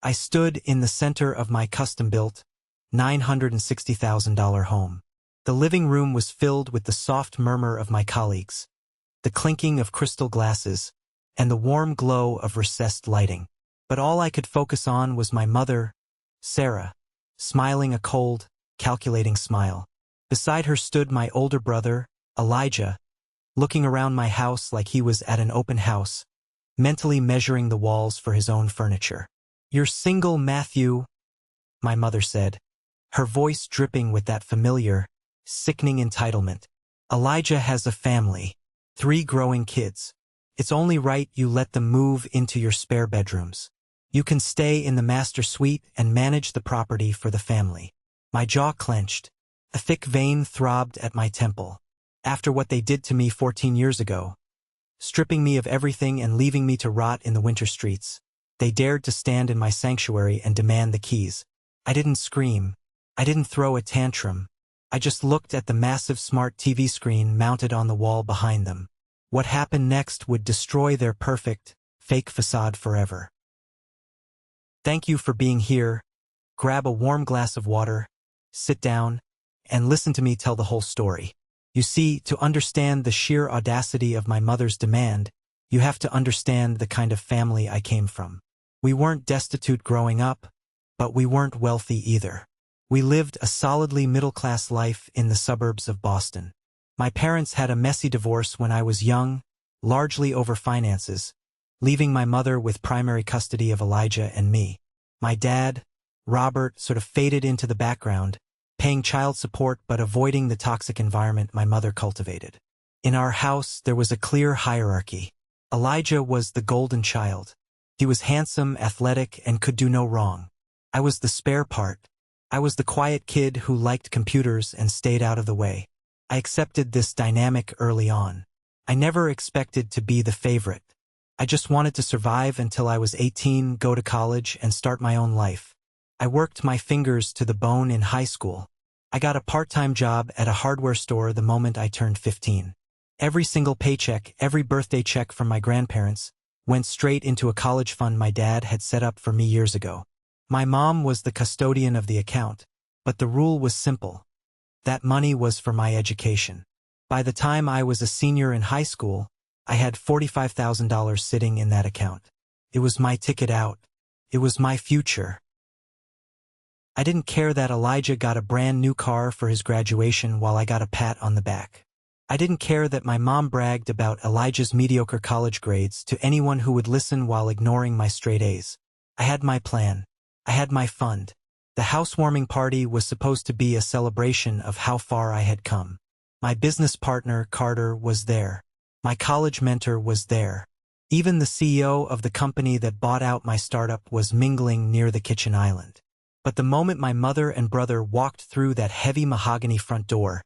I stood in the center of my custom-built, $960,000 home. The living room was filled with the soft murmur of my colleagues, the clinking of crystal glasses, and the warm glow of recessed lighting. But all I could focus on was my mother, Sarah, smiling a cold, calculating smile. Beside her stood my older brother, Elijah, looking around my house like he was at an open house, mentally measuring the walls for his own furniture. "You're single, Matthew," my mother said, her voice dripping with that familiar, sickening entitlement. "Elijah has a family, 3 growing kids. It's only right you let them move into your spare bedrooms. You can stay in the master suite and manage the property for the family." My jaw clenched. A thick vein throbbed at my temple. After what they did to me 14 years ago, stripping me of everything and leaving me to rot in the winter streets, they dared to stand in my sanctuary and demand the keys. I didn't scream. I didn't throw a tantrum. I just looked at the massive smart TV screen mounted on the wall behind them. What happened next would destroy their perfect, fake facade forever. "Thank you for being here. Grab a warm glass of water, sit down, and listen to me tell the whole story. You see, to understand the sheer audacity of my mother's demand, you have to understand the kind of family I came from. We weren't destitute growing up, but we weren't wealthy either. We lived a solidly middle-class life in the suburbs of Boston. My parents had a messy divorce when I was young, largely over finances, leaving my mother with primary custody of Elijah and me. My dad, Robert, sort of faded into the background, paying child support but avoiding the toxic environment my mother cultivated. In our house, there was a clear hierarchy. Elijah was the golden child. He was handsome, athletic, and could do no wrong. I was the spare part. I was the quiet kid who liked computers and stayed out of the way. I accepted this dynamic early on. I never expected to be the favorite. I just wanted to survive until I was 18, go to college, and start my own life. I worked my fingers to the bone in high school. I got a part-time job at a hardware store the moment I turned 15. Every single paycheck, every birthday check from my grandparents, went straight into a college fund my dad had set up for me years ago. My mom was the custodian of the account, but the rule was simple. That money was for my education. By the time I was a senior in high school, I had $45,000 sitting in that account. It was my ticket out. It was my future. I didn't care that Elijah got a brand new car for his graduation while I got a pat on the back. I didn't care that my mom bragged about Elijah's mediocre college grades to anyone who would listen while ignoring my straight A's. I had my plan. I had my fund. The housewarming party was supposed to be a celebration of how far I had come. My business partner, Carter, was there. My college mentor was there. Even the CEO of the company that bought out my startup was mingling near the kitchen island. But the moment my mother and brother walked through that heavy mahogany front door,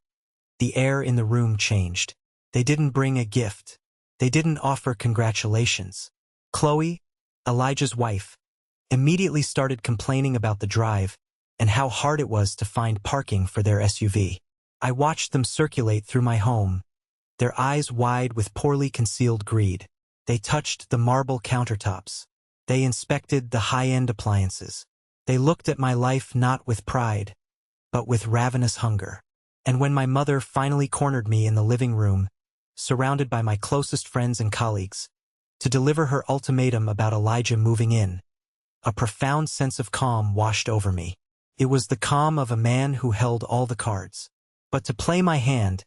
the air in the room changed. They didn't bring a gift. They didn't offer congratulations. Chloe, Elijah's wife, immediately started complaining about the drive and how hard it was to find parking for their SUV. I watched them circulate through my home, their eyes wide with poorly concealed greed. They touched the marble countertops. They inspected the high-end appliances. They looked at my life not with pride, but with ravenous hunger. And when my mother finally cornered me in the living room, surrounded by my closest friends and colleagues, to deliver her ultimatum about Elijah moving in, a profound sense of calm washed over me. It was the calm of a man who held all the cards. But to play my hand,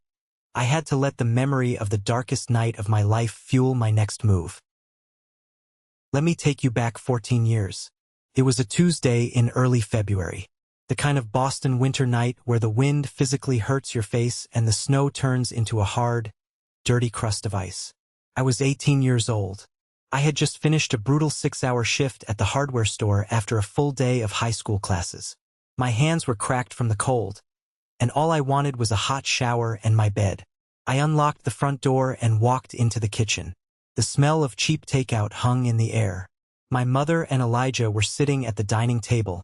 I had to let the memory of the darkest night of my life fuel my next move. Let me take you back 14 years. It was a Tuesday in early February, the kind of Boston winter night where the wind physically hurts your face and the snow turns into a hard, dirty crust of ice. I was 18 years old. I had just finished a brutal 6-hour shift at the hardware store after a full day of high school classes. My hands were cracked from the cold, and all I wanted was a hot shower and my bed. I unlocked the front door and walked into the kitchen. The smell of cheap takeout hung in the air. My mother and Elijah were sitting at the dining table,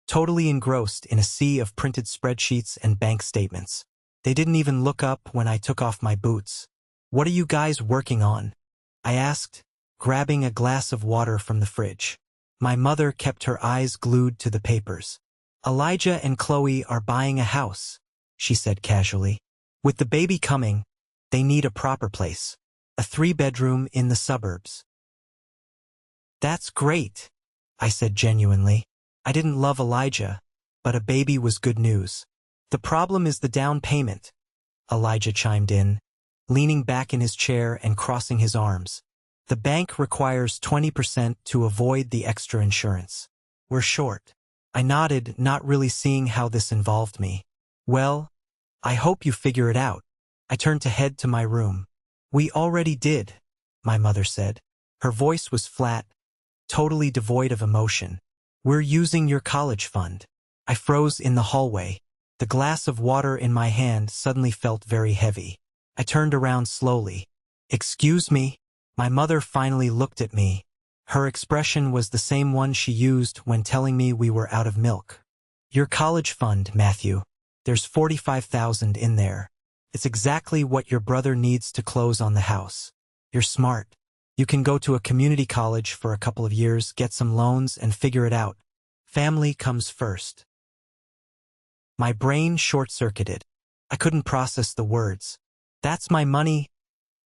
totally engrossed in a sea of printed spreadsheets and bank statements. They didn't even look up when I took off my boots. "What are you guys working on?" I asked, grabbing a glass of water from the fridge. My mother kept her eyes glued to the papers. Elijah and Chloe are buying a house, she said casually. With the baby coming, they need a proper place. A 3-bedroom in the suburbs. That's great, I said genuinely. I didn't love Elijah, but a baby was good news. The problem is the down payment, Elijah chimed in, leaning back in his chair and crossing his arms. The bank requires 20% to avoid the extra insurance. We're short. I nodded, not really seeing how this involved me. Well, I hope you figure it out. I turned to head to my room. We already did, my mother said. Her voice was flat, totally devoid of emotion. We're using your college fund. I froze in the hallway. The glass of water in my hand suddenly felt very heavy. I turned around slowly. Excuse me? My mother finally looked at me. Her expression was the same one she used when telling me we were out of milk. Your college fund, Matthew. There's $45,000 in there. It's exactly what your brother needs to close on the house. You're smart. You can go to a community college for a couple of years, get some loans, and figure it out. Family comes first. My brain short-circuited. I couldn't process the words. That's my money,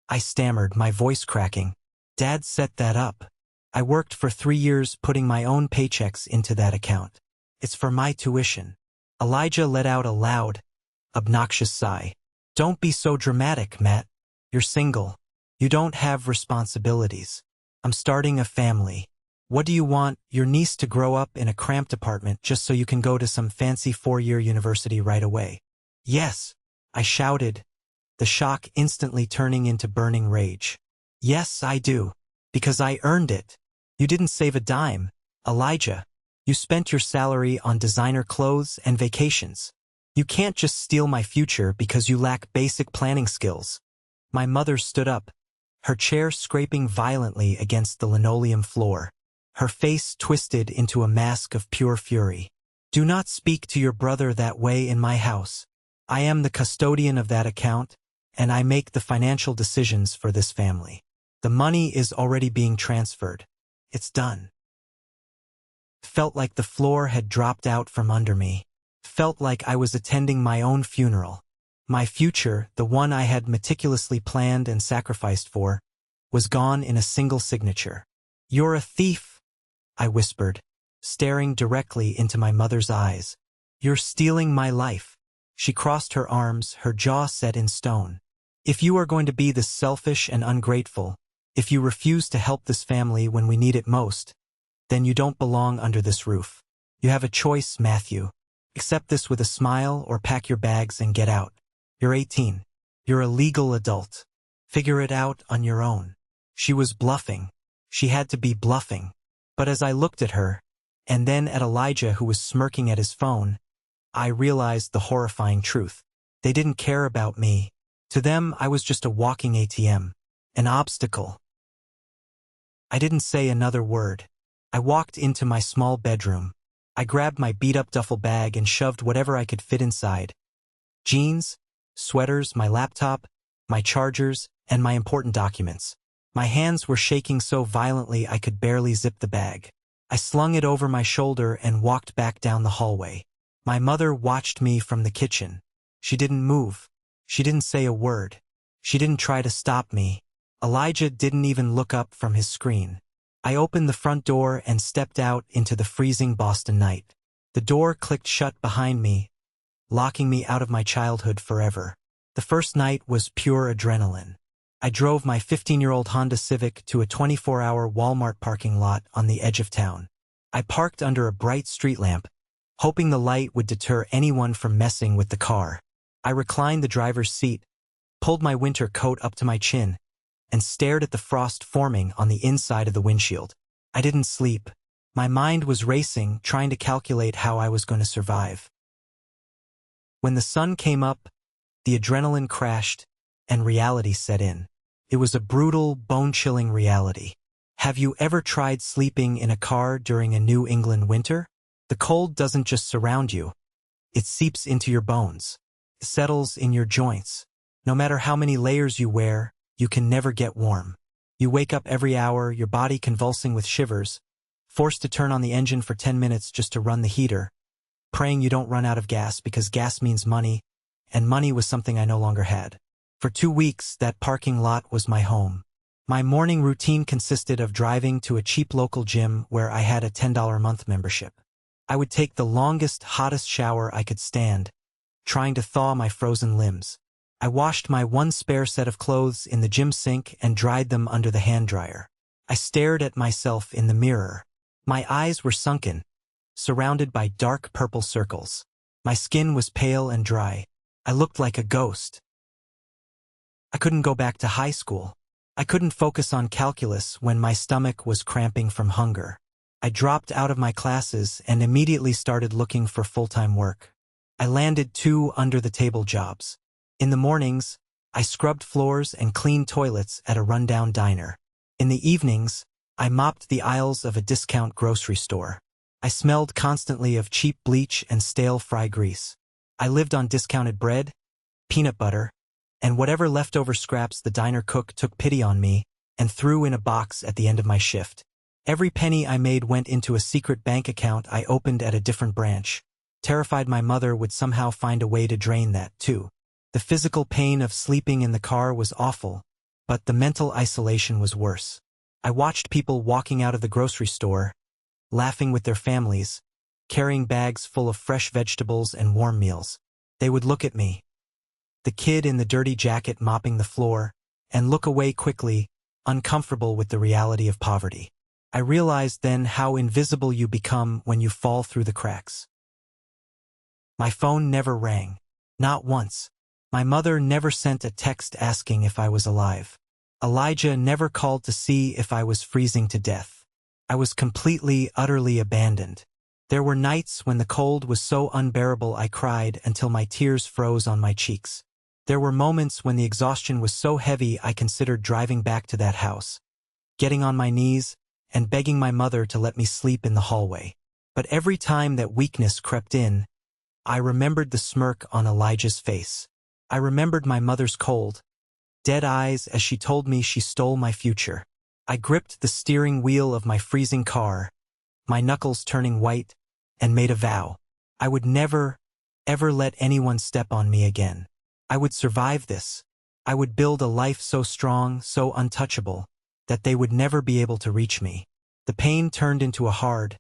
I stammered, my voice cracking. Dad set that up. I worked for 3 years putting my own paychecks into that account. It's for my tuition. Elijah let out a loud, obnoxious sigh. Don't be so dramatic, Matt. You're single. You don't have responsibilities. I'm starting a family. What do you want, your niece to grow up in a cramped apartment just so you can go to some fancy 4-year university right away? Yes, I shouted, the shock instantly turning into burning rage. Yes, I do. Because I earned it. You didn't save a dime, Elijah. You spent your salary on designer clothes and vacations. You can't just steal my future because you lack basic planning skills. My mother stood up, her chair scraping violently against the linoleum floor. Her face twisted into a mask of pure fury. Do not speak to your brother that way in my house. I am the custodian of that account, and I make the financial decisions for this family. The money is already being transferred. It's done. Felt like the floor had dropped out from under me. Felt like I was attending my own funeral. My future, the one I had meticulously planned and sacrificed for, was gone in a single signature. You're a thief, I whispered, staring directly into my mother's eyes. You're stealing my life. She crossed her arms, her jaw set in stone. If you are going to be this selfish and ungrateful, if you refuse to help this family when we need it most, then you don't belong under this roof. You have a choice, Matthew. Accept this with a smile or pack your bags and get out. You're 18. You're a legal adult. Figure it out on your own. She was bluffing. She had to be bluffing. But as I looked at her, and then at Elijah who was smirking at his phone, I realized the horrifying truth. They didn't care about me. To them, I was just a walking ATM. An obstacle. I didn't say another word. I walked into my small bedroom. I grabbed my beat-up duffel bag and shoved whatever I could fit inside. Jeans, sweaters, my laptop, my chargers, and my important documents. My hands were shaking so violently I could barely zip the bag. I slung it over my shoulder and walked back down the hallway. My mother watched me from the kitchen. She didn't move. She didn't say a word. She didn't try to stop me. Elijah didn't even look up from his screen. I opened the front door and stepped out into the freezing Boston night. The door clicked shut behind me, locking me out of my childhood forever. The first night was pure adrenaline. I drove my 15-year-old Honda Civic to a 24-hour Walmart parking lot on the edge of town. I parked under a bright street lamp, hoping the light would deter anyone from messing with the car. I reclined the driver's seat, pulled my winter coat up to my chin, and stared at the frost forming on the inside of the windshield. I didn't sleep. My mind was racing, trying to calculate how I was going to survive. When the sun came up, the adrenaline crashed, and reality set in. It was a brutal, bone-chilling reality. Have you ever tried sleeping in a car during a New England winter? The cold doesn't just surround you. It seeps into your bones. It settles in your joints. No matter how many layers you wear, you can never get warm. You wake up every hour, your body convulsing with shivers, forced to turn on the engine for 10 minutes just to run the heater, praying you don't run out of gas because gas means money, and money was something I no longer had. For 2 weeks, that parking lot was my home. My morning routine consisted of driving to a cheap local gym where I had a $10 a month membership. I would take the longest, hottest shower I could stand, trying to thaw my frozen limbs. I washed my one spare set of clothes in the gym sink and dried them under the hand dryer. I stared at myself in the mirror. My eyes were sunken, surrounded by dark purple circles. My skin was pale and dry. I looked like a ghost. I couldn't go back to high school. I couldn't focus on calculus when my stomach was cramping from hunger. I dropped out of my classes and immediately started looking for full-time work. I landed 2 under-the-table jobs. In the mornings, I scrubbed floors and cleaned toilets at a rundown diner. In the evenings, I mopped the aisles of a discount grocery store. I smelled constantly of cheap bleach and stale fry grease. I lived on discounted bread, peanut butter, and whatever leftover scraps the diner cook took pity on me and threw in a box at the end of my shift. Every penny I made went into a secret bank account I opened at a different branch, terrified my mother would somehow find a way to drain that, too. The physical pain of sleeping in the car was awful, but the mental isolation was worse. I watched people walking out of the grocery store, laughing with their families, carrying bags full of fresh vegetables and warm meals. They would look at me, the kid in the dirty jacket mopping the floor, and look away quickly, uncomfortable with the reality of poverty. I realized then how invisible you become when you fall through the cracks. My phone never rang. Not once. My mother never sent a text asking if I was alive. Elijah never called to see if I was freezing to death. I was completely, utterly abandoned. There were nights when the cold was so unbearable I cried until my tears froze on my cheeks. There were moments when the exhaustion was so heavy I considered driving back to that house, getting on my knees, and begging my mother to let me sleep in the hallway. But every time that weakness crept in, I remembered the smirk on Elijah's face. I remembered my mother's cold, dead eyes as she told me she stole my future. I gripped the steering wheel of my freezing car, my knuckles turning white, and made a vow. I would never, ever let anyone step on me again. I would survive this. I would build a life so strong, so untouchable, that they would never be able to reach me. The pain turned into a hard,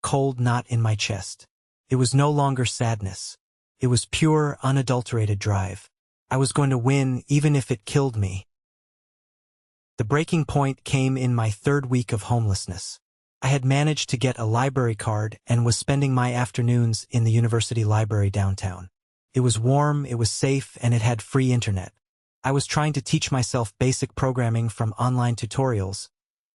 cold knot in my chest. It was no longer sadness. It was pure, unadulterated drive. I was going to win even if it killed me. The breaking point came in my 3rd week of homelessness. I had managed to get a library card and was spending my afternoons in the university library downtown. It was warm, it was safe, and it had free internet. I was trying to teach myself basic programming from online tutorials.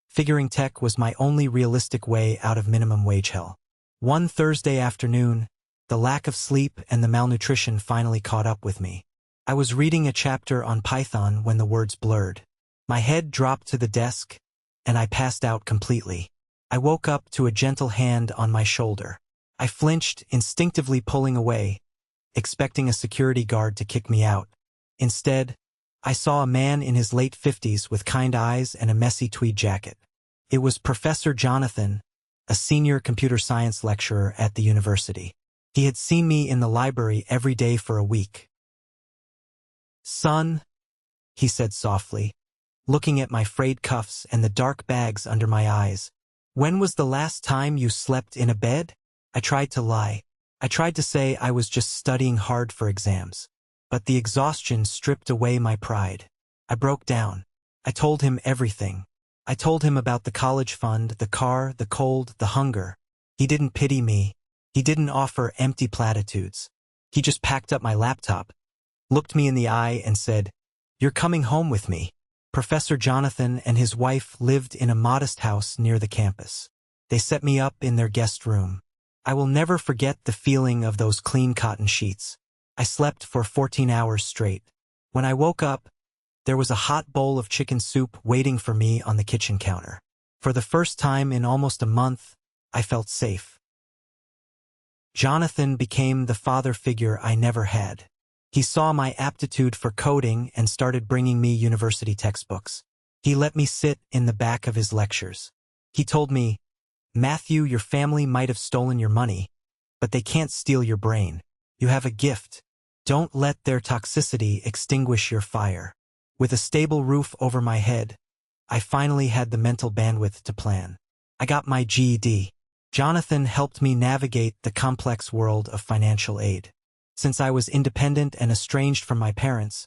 Figuring tech was my only realistic way out of minimum wage hell. One Thursday afternoon, the lack of sleep and the malnutrition finally caught up with me. I was reading a chapter on Python when the words blurred. My head dropped to the desk, and I passed out completely. I woke up to a gentle hand on my shoulder. I flinched, instinctively pulling away, expecting a security guard to kick me out. Instead, I saw a man in his late 50s with kind eyes and a messy tweed jacket. It was Professor Jonathan, a senior computer science lecturer at the university. He had seen me in the library every day for a week. "Son," he said softly, looking at my frayed cuffs and the dark bags under my eyes, "when was the last time you slept in a bed?" I tried to lie. I tried to say I was just studying hard for exams. But the exhaustion stripped away my pride. I broke down. I told him everything. I told him about the college fund, the car, the cold, the hunger. He didn't pity me. He didn't offer empty platitudes. He just packed up my laptop, looked me in the eye and said, "You're coming home with me." Professor Jonathan and his wife lived in a modest house near the campus. They set me up in their guest room. I will never forget the feeling of those clean cotton sheets. I slept for 14 hours straight. When I woke up, there was a hot bowl of chicken soup waiting for me on the kitchen counter. For the first time in almost a month, I felt safe. Jonathan became the father figure I never had. He saw my aptitude for coding and started bringing me university textbooks. He let me sit in the back of his lectures. He told me, Matthew, your family might have stolen your money, but they can't steal your brain. You have a gift. Don't let their toxicity extinguish your fire. With a stable roof over my head, I finally had the mental bandwidth to plan. I got my GED. Jonathan helped me navigate the complex world of financial aid. Since I was independent and estranged from my parents,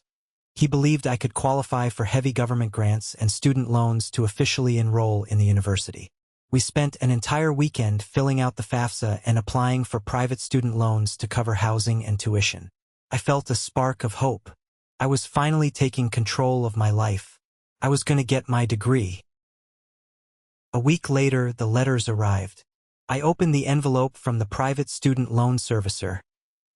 he believed I could qualify for heavy government grants and student loans to officially enroll in the university. We spent an entire weekend filling out the FAFSA and applying for private student loans to cover housing and tuition. I felt a spark of hope. I was finally taking control of my life. I was going to get my degree. A week later, the letters arrived. I opened the envelope from the private student loan servicer,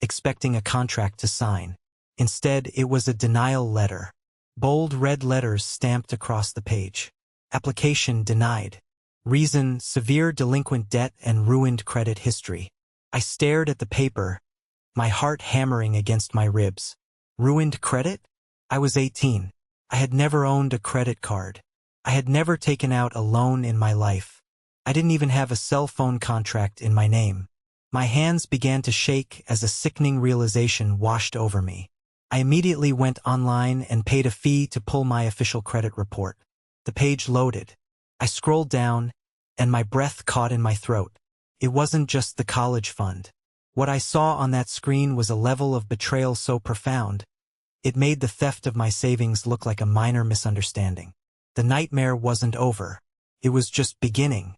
expecting a contract to sign. Instead, it was a denial letter. Bold red letters stamped across the page. Application denied. Reason: severe delinquent debt and ruined credit history. I stared at the paper, my heart hammering against my ribs. Ruined credit? I was 18. I had never owned a credit card. I had never taken out a loan in my life. I didn't even have a cell phone contract in my name. My hands began to shake as a sickening realization washed over me. I immediately went online and paid a fee to pull my official credit report. The page loaded. I scrolled down, and my breath caught in my throat. It wasn't just the college fund. What I saw on that screen was a level of betrayal so profound, it made the theft of my savings look like a minor misunderstanding. The nightmare wasn't over. It was just beginning.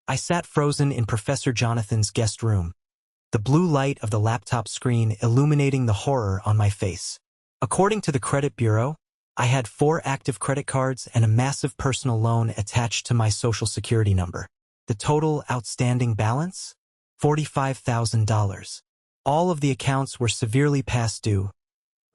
I sat frozen in Professor Jonathan's guest room, the blue light of the laptop screen illuminating the horror on my face. According to the credit bureau, I had 4 active credit cards and a massive personal loan attached to my Social Security number. The total outstanding balance? $45,000. All of the accounts were severely past due,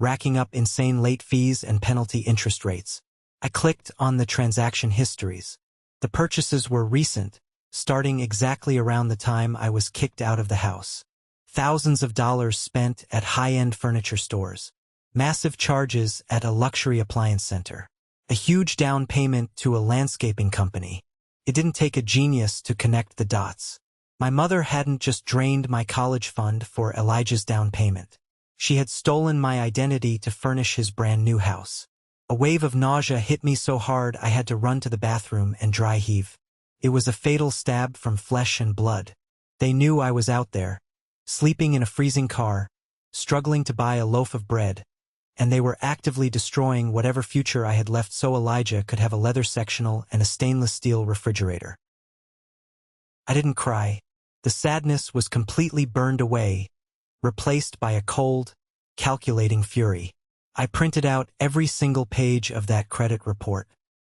racking up insane late fees and penalty interest rates. I clicked on the transaction histories. The purchases were recent, starting exactly around the time I was kicked out of the house. Thousands of dollars spent at high-end furniture stores. Massive charges at a luxury appliance center. A huge down payment to a landscaping company. It didn't take a genius to connect the dots. My mother hadn't just drained my college fund for Elijah's down payment. She had stolen my identity to furnish his brand new house. A wave of nausea hit me so hard I had to run to the bathroom and dry heave. It was a fatal stab from flesh and blood. They knew I was out there, sleeping in a freezing car, struggling to buy a loaf of bread, and they were actively destroying whatever future I had left so Elijah could have a leather sectional and a stainless steel refrigerator. I didn't cry. The sadness was completely burned away, replaced by a cold, calculating fury. I printed out every single page of that credit report.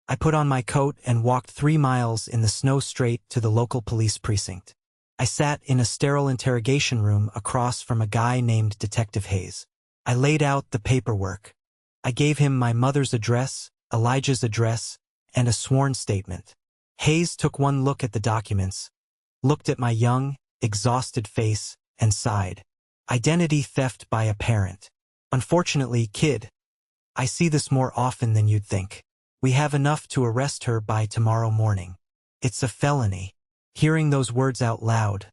I put on my coat and walked 3 miles in the snow straight to the local police precinct. I sat in a sterile interrogation room across from a guy named Detective Hayes. I laid out the paperwork. I gave him my mother's address, Elijah's address, and a sworn statement. Hayes took one look at the documents, looked at my young, exhausted face, and sighed. Identity theft by a parent. Unfortunately, kid, I see this more often than you'd think. We have enough to arrest her by tomorrow morning. It's a felony. Hearing those words out loud,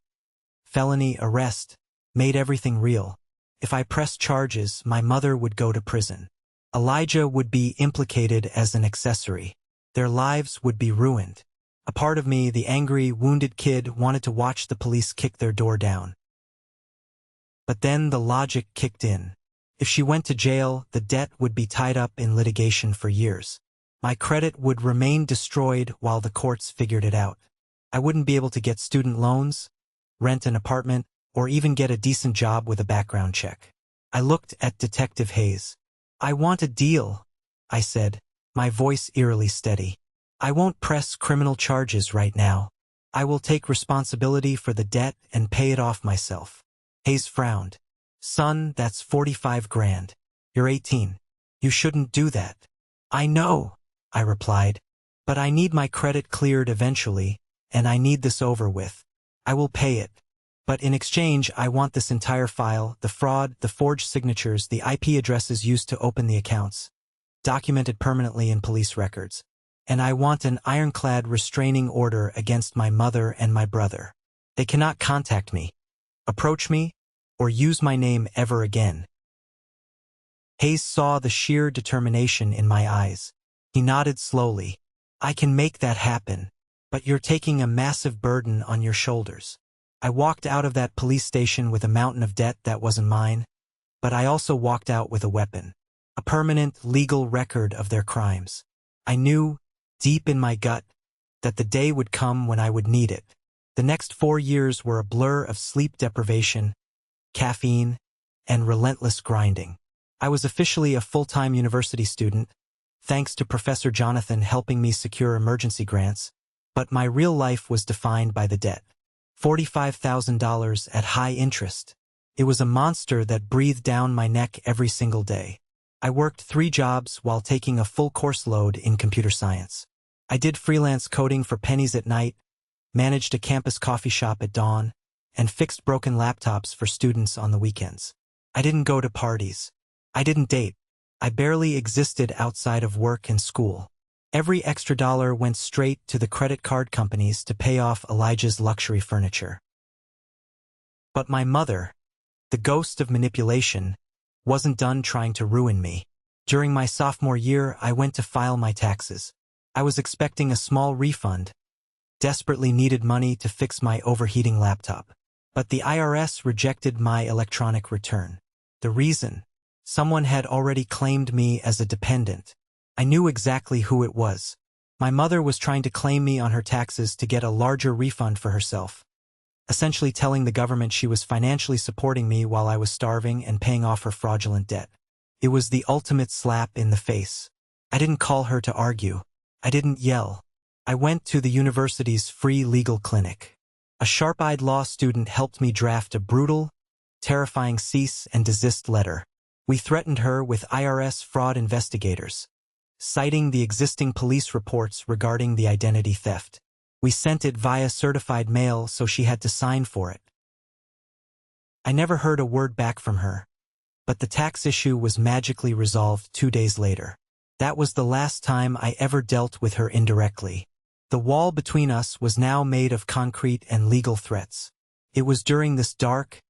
felony arrest, made everything real. If I pressed charges, my mother would go to prison. Elijah would be implicated as an accessory. Their lives would be ruined. A part of me, the angry, wounded kid, wanted to watch the police kick their door down. But then the logic kicked in. If she went to jail, the debt would be tied up in litigation for years. My credit would remain destroyed while the courts figured it out. I wouldn't be able to get student loans, rent an apartment, or even get a decent job with a background check. I looked at Detective Hayes. I want a deal, I said, my voice eerily steady. I won't press criminal charges right now. I will take responsibility for the debt and pay it off myself. Hayes frowned. Son, that's 45 grand. You're 18. You shouldn't do that. I know, I replied, but I need my credit cleared eventually, and I need this over with. I will pay it. But in exchange, I want this entire file, the fraud, the forged signatures, the IP addresses used to open the accounts, documented permanently in police records. and I want an ironclad restraining order against my mother and my brother. They cannot contact me, approach me, or use my name ever again." Hayes saw the sheer determination in my eyes. He nodded slowly. "I can make that happen, but you're taking a massive burden on your shoulders." I walked out of that police station with a mountain of debt that wasn't mine, but I also walked out with a weapon, a permanent legal record of their crimes. I knew, deep in my gut, that the day would come when I would need it. The next 4 years were a blur of sleep deprivation, caffeine, and relentless grinding. I was officially a full-time university student, thanks to Professor Jonathan helping me secure emergency grants, but my real life was defined by the debt. $45,000 at high interest. It was a monster that breathed down my neck every single day. I worked 3 jobs while taking a full course load in computer science. I did freelance coding for pennies at night, managed a campus coffee shop at dawn, and fixed broken laptops for students on the weekends. I didn't go to parties. I didn't date. I barely existed outside of work and school. Every extra dollar went straight to the credit card companies to pay off Elijah's luxury furniture. But my mother, the ghost of manipulation, wasn't done trying to ruin me. During my sophomore year, I went to file my taxes. I was expecting a small refund, desperately needed money to fix my overheating laptop. But the IRS rejected my electronic return. The reason? Someone had already claimed me as a dependent. I knew exactly who it was. My mother was trying to claim me on her taxes to get a larger refund for herself, essentially telling the government she was financially supporting me while I was starving and paying off her fraudulent debt. It was the ultimate slap in the face. I didn't call her to argue. I didn't yell. I went to the university's free legal clinic. A sharp-eyed law student helped me draft a brutal, terrifying cease and desist letter. We threatened her with IRS fraud investigators, citing the existing police reports regarding the identity theft. We sent it via certified mail, so she had to sign for it. I never heard a word back from her, but the tax issue was magically resolved 2 days later. That was the last time I ever dealt with her indirectly. The wall between us was now made of concrete and legal threats. It was during this dark,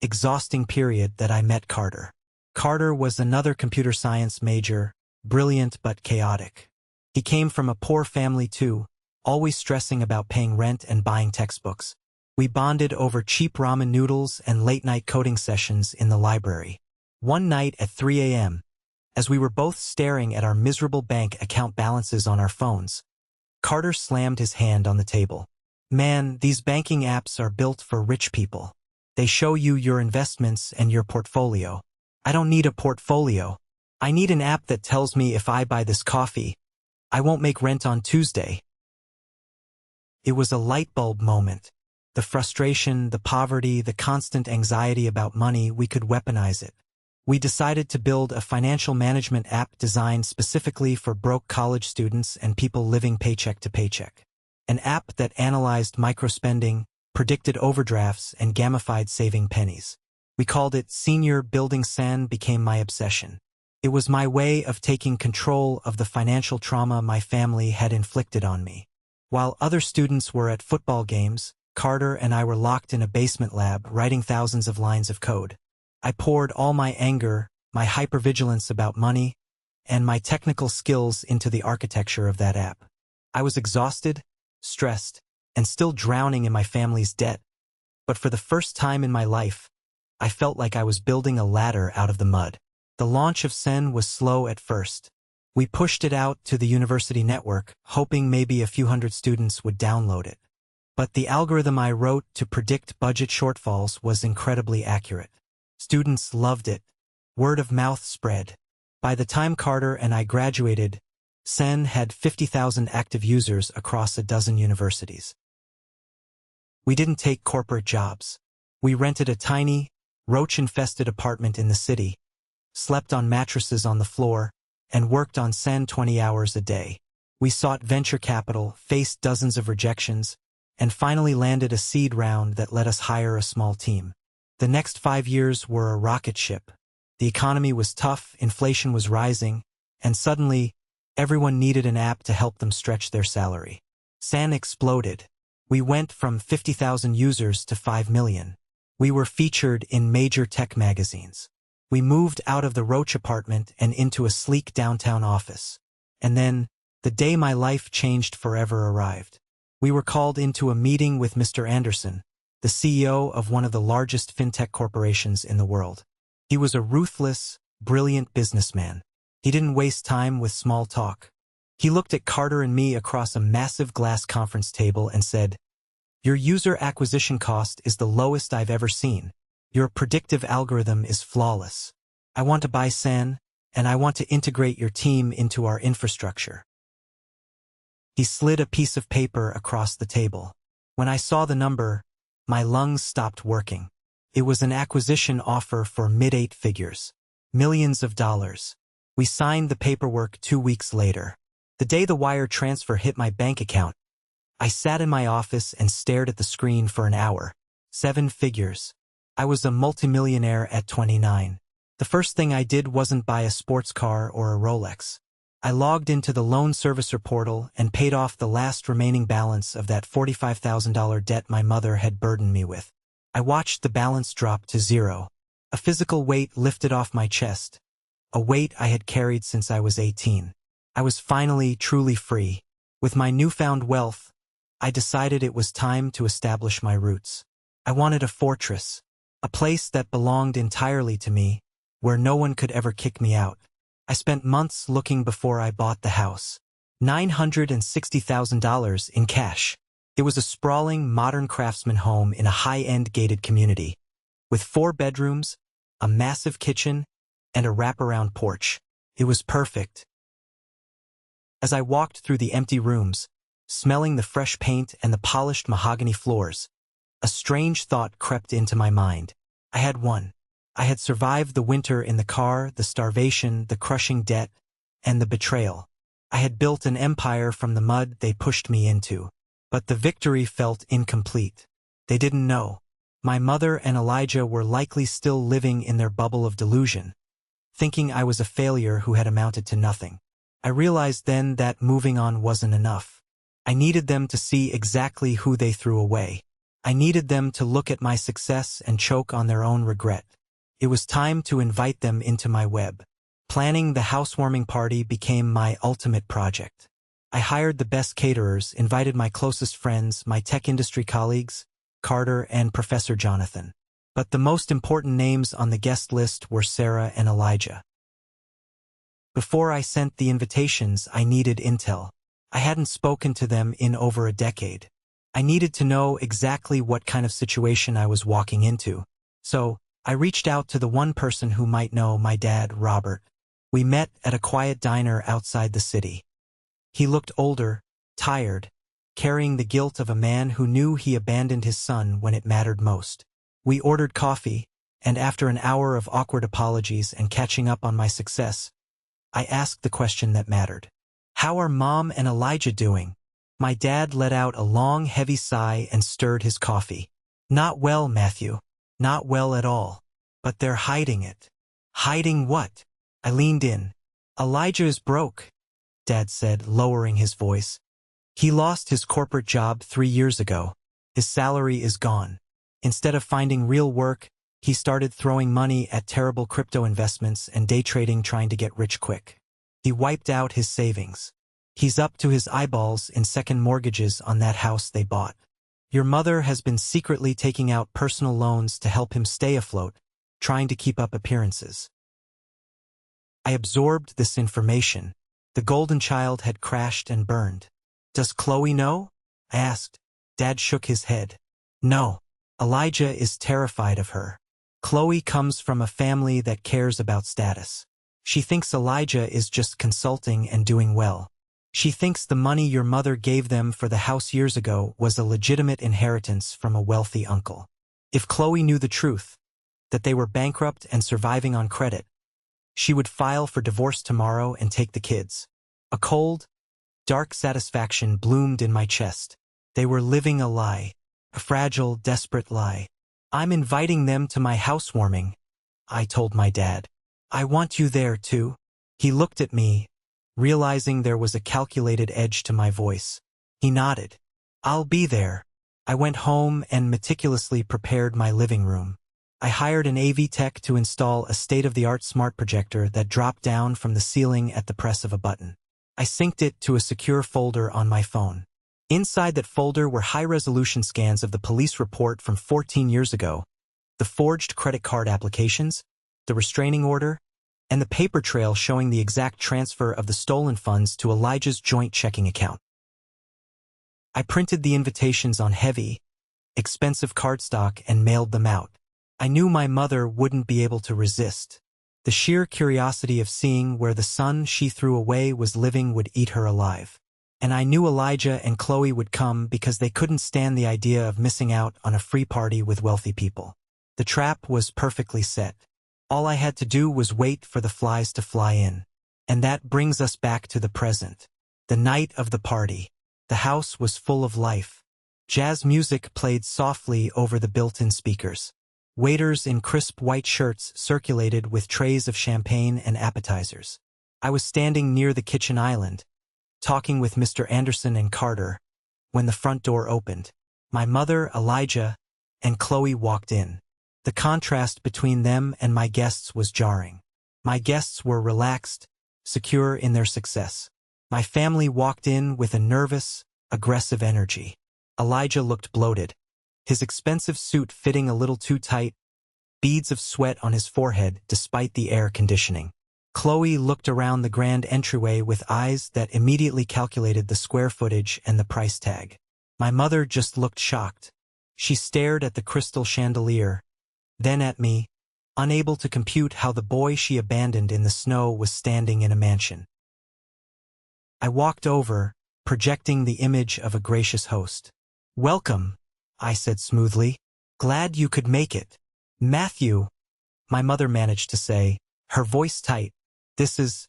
exhausting period that I met Carter. Carter was another computer science major, brilliant but chaotic. He came from a poor family too, always stressing about paying rent and buying textbooks. We bonded over cheap ramen noodles and late-night coding sessions in the library. One night at 3 a.m., as we were both staring at our miserable bank account balances on our phones, Carter slammed his hand on the table. "Man, these banking apps are built for rich people. They show you your investments and your portfolio. I don't need a portfolio. I need an app that tells me if I buy this coffee, I won't make rent on Tuesday." It was a light bulb moment. The frustration, the poverty, the constant anxiety about money, we could weaponize it. We decided to build a financial management app designed specifically for broke college students and people living paycheck to paycheck. An app that analyzed microspending, predicted overdrafts, and gamified saving pennies. We called it Senior Building. Sen became my obsession. It was my way of taking control of the financial trauma my family had inflicted on me. While other students were at football games, Carter and I were locked in a basement lab writing thousands of lines of code. I poured all my anger, my hypervigilance about money, and my technical skills into the architecture of that app. I was exhausted, stressed, and still drowning in my family's debt. But for the first time in my life, I felt like I was building a ladder out of the mud. The launch of Sen was slow at first. We pushed it out to the university network, hoping maybe a few hundred students would download it. But the algorithm I wrote to predict budget shortfalls was incredibly accurate. Students loved it. Word of mouth spread. By the time Carter and I graduated, Sen had 50,000 active users across a dozen universities. We didn't take corporate jobs. We rented a tiny, roach-infested apartment in the city, slept on mattresses on the floor, and worked on Sen 20 hours a day. We sought venture capital, faced dozens of rejections, and finally landed a seed round that let us hire a small team. The next 5 years were a rocket ship. The economy was tough, inflation was rising, and suddenly, Everyone needed an app to help them stretch their salary. SAN exploded. We went from 50,000 users to 5 million. We were featured in major tech magazines. We moved out of the Roach apartment and into a sleek downtown office. And then, the day my life changed forever arrived. We were called into a meeting with Mr. Anderson, the CEO of one of the largest fintech corporations in the world. He was a ruthless, brilliant businessman. He didn't waste time with small talk. He looked at Carter and me across a massive glass conference table and said, "Your user acquisition cost is the lowest I've ever seen. Your predictive algorithm is flawless. I want to buy SAN, and I want to integrate your team into our infrastructure." He slid a piece of paper across the table. When I saw the number, my lungs stopped working. It was an acquisition offer for mid-8 figures. Millions of dollars. We signed the paperwork 2 weeks later. The day the wire transfer hit my bank account, I sat in my office and stared at the screen for an hour. 7 figures. I was a multimillionaire at 29. The first thing I did wasn't buy a sports car or a Rolex. I logged into the loan servicer portal and paid off the last remaining balance of that $45,000 debt my mother had burdened me with. I watched the balance drop to 0. A physical weight lifted off my chest. A weight I had carried since I was 18. I was finally truly free. With my newfound wealth, I decided it was time to establish my roots. I wanted a fortress, a place that belonged entirely to me, where no one could ever kick me out. I spent months looking before I bought the house. $960,000 in cash. It was a sprawling, modern craftsman home in a high-end gated community, with 4 bedrooms, a massive kitchen, and a wraparound porch. It was perfect. As I walked through the empty rooms, smelling the fresh paint and the polished mahogany floors, a strange thought crept into my mind. I had won. I had survived the winter in the car, the starvation, the crushing debt, and the betrayal. I had built an empire from the mud they pushed me into. But the victory felt incomplete. They didn't know. My mother and Elijah were likely still living in their bubble of delusion, thinking I was a failure who had amounted to nothing. I realized then that moving on wasn't enough. I needed them to see exactly who they threw away. I needed them to look at my success and choke on their own regret. It was time to invite them into my web. Planning the housewarming party became my ultimate project. I hired the best caterers, invited my closest friends, my tech industry colleagues, Carter and Professor Jonathan. But the most important names on the guest list were Sarah and Elijah. Before I sent the invitations, I needed intel. I hadn't spoken to them in over a decade. I needed to know exactly what kind of situation I was walking into. So, I reached out to the one person who might know: my dad, Robert. We met at a quiet diner outside the city. He looked older, tired, carrying the guilt of a man who knew he abandoned his son when it mattered most. We ordered coffee, and after an hour of awkward apologies and catching up on my success, I asked the question that mattered. "How are Mom and Elijah doing?" My dad let out a long, heavy sigh and stirred his coffee. "Not well, Matthew. Not well at all. But they're hiding it." "Hiding what?" I leaned in. "Elijah is broke," Dad said, lowering his voice. "He lost his corporate job 3 years ago. His salary is gone. Instead of finding real work, he started throwing money at terrible crypto investments and day trading, trying to get rich quick. He wiped out his savings. He's up to his eyeballs in second mortgages on that house they bought. Your mother has been secretly taking out personal loans to help him stay afloat, trying to keep up appearances." I absorbed this information. The golden child had crashed and burned. "Does Chloe know?" I asked. Dad shook his head. "No. Elijah is terrified of her. Chloe comes from a family that cares about status. She thinks Elijah is just consulting and doing well. She thinks the money your mother gave them for the house years ago was a legitimate inheritance from a wealthy uncle. If Chloe knew the truth, that they were bankrupt and surviving on credit, she would file for divorce tomorrow and take the kids." A cold, dark satisfaction bloomed in my chest. They were living a lie, a fragile, desperate lie. "I'm inviting them to my housewarming," I told my dad. "I want you there too." He looked at me, realizing there was a calculated edge to my voice. He nodded. "I'll be there." I went home and meticulously prepared my living room. I hired an AV tech to install a state-of-the-art smart projector that dropped down from the ceiling at the press of a button. I synced it to a secure folder on my phone. Inside that folder were high-resolution scans of the police report from 14 years ago, the forged credit card applications, the restraining order, and the paper trail showing the exact transfer of the stolen funds to Elijah's joint checking account. I printed the invitations on heavy, expensive cardstock and mailed them out. I knew my mother wouldn't be able to resist. The sheer curiosity of seeing where the son she threw away was living would eat her alive. And I knew Elijah and Chloe would come because they couldn't stand the idea of missing out on a free party with wealthy people. The trap was perfectly set. All I had to do was wait for the flies to fly in. And that brings us back to the present. The night of the party. The house was full of life. Jazz music played softly over the built-in speakers. Waiters in crisp white shirts circulated with trays of champagne and appetizers. I was standing near the kitchen island, talking with Mr. Anderson and Carter, when the front door opened. My mother, Elijah, and Chloe walked in. The contrast between them and my guests was jarring. My guests were relaxed, secure in their success. My family walked in with a nervous, aggressive energy. Elijah looked bloated, his expensive suit fitting a little too tight, beads of sweat on his forehead despite the air conditioning. Chloe looked around the grand entryway with eyes that immediately calculated the square footage and the price tag. My mother just looked shocked. She stared at the crystal chandelier, then at me, unable to compute how the boy she abandoned in the snow was standing in a mansion. I walked over, projecting the image of a gracious host. "Welcome," I said smoothly. "Glad you could make it. Matthew," my mother managed to say, her voice tight, "this is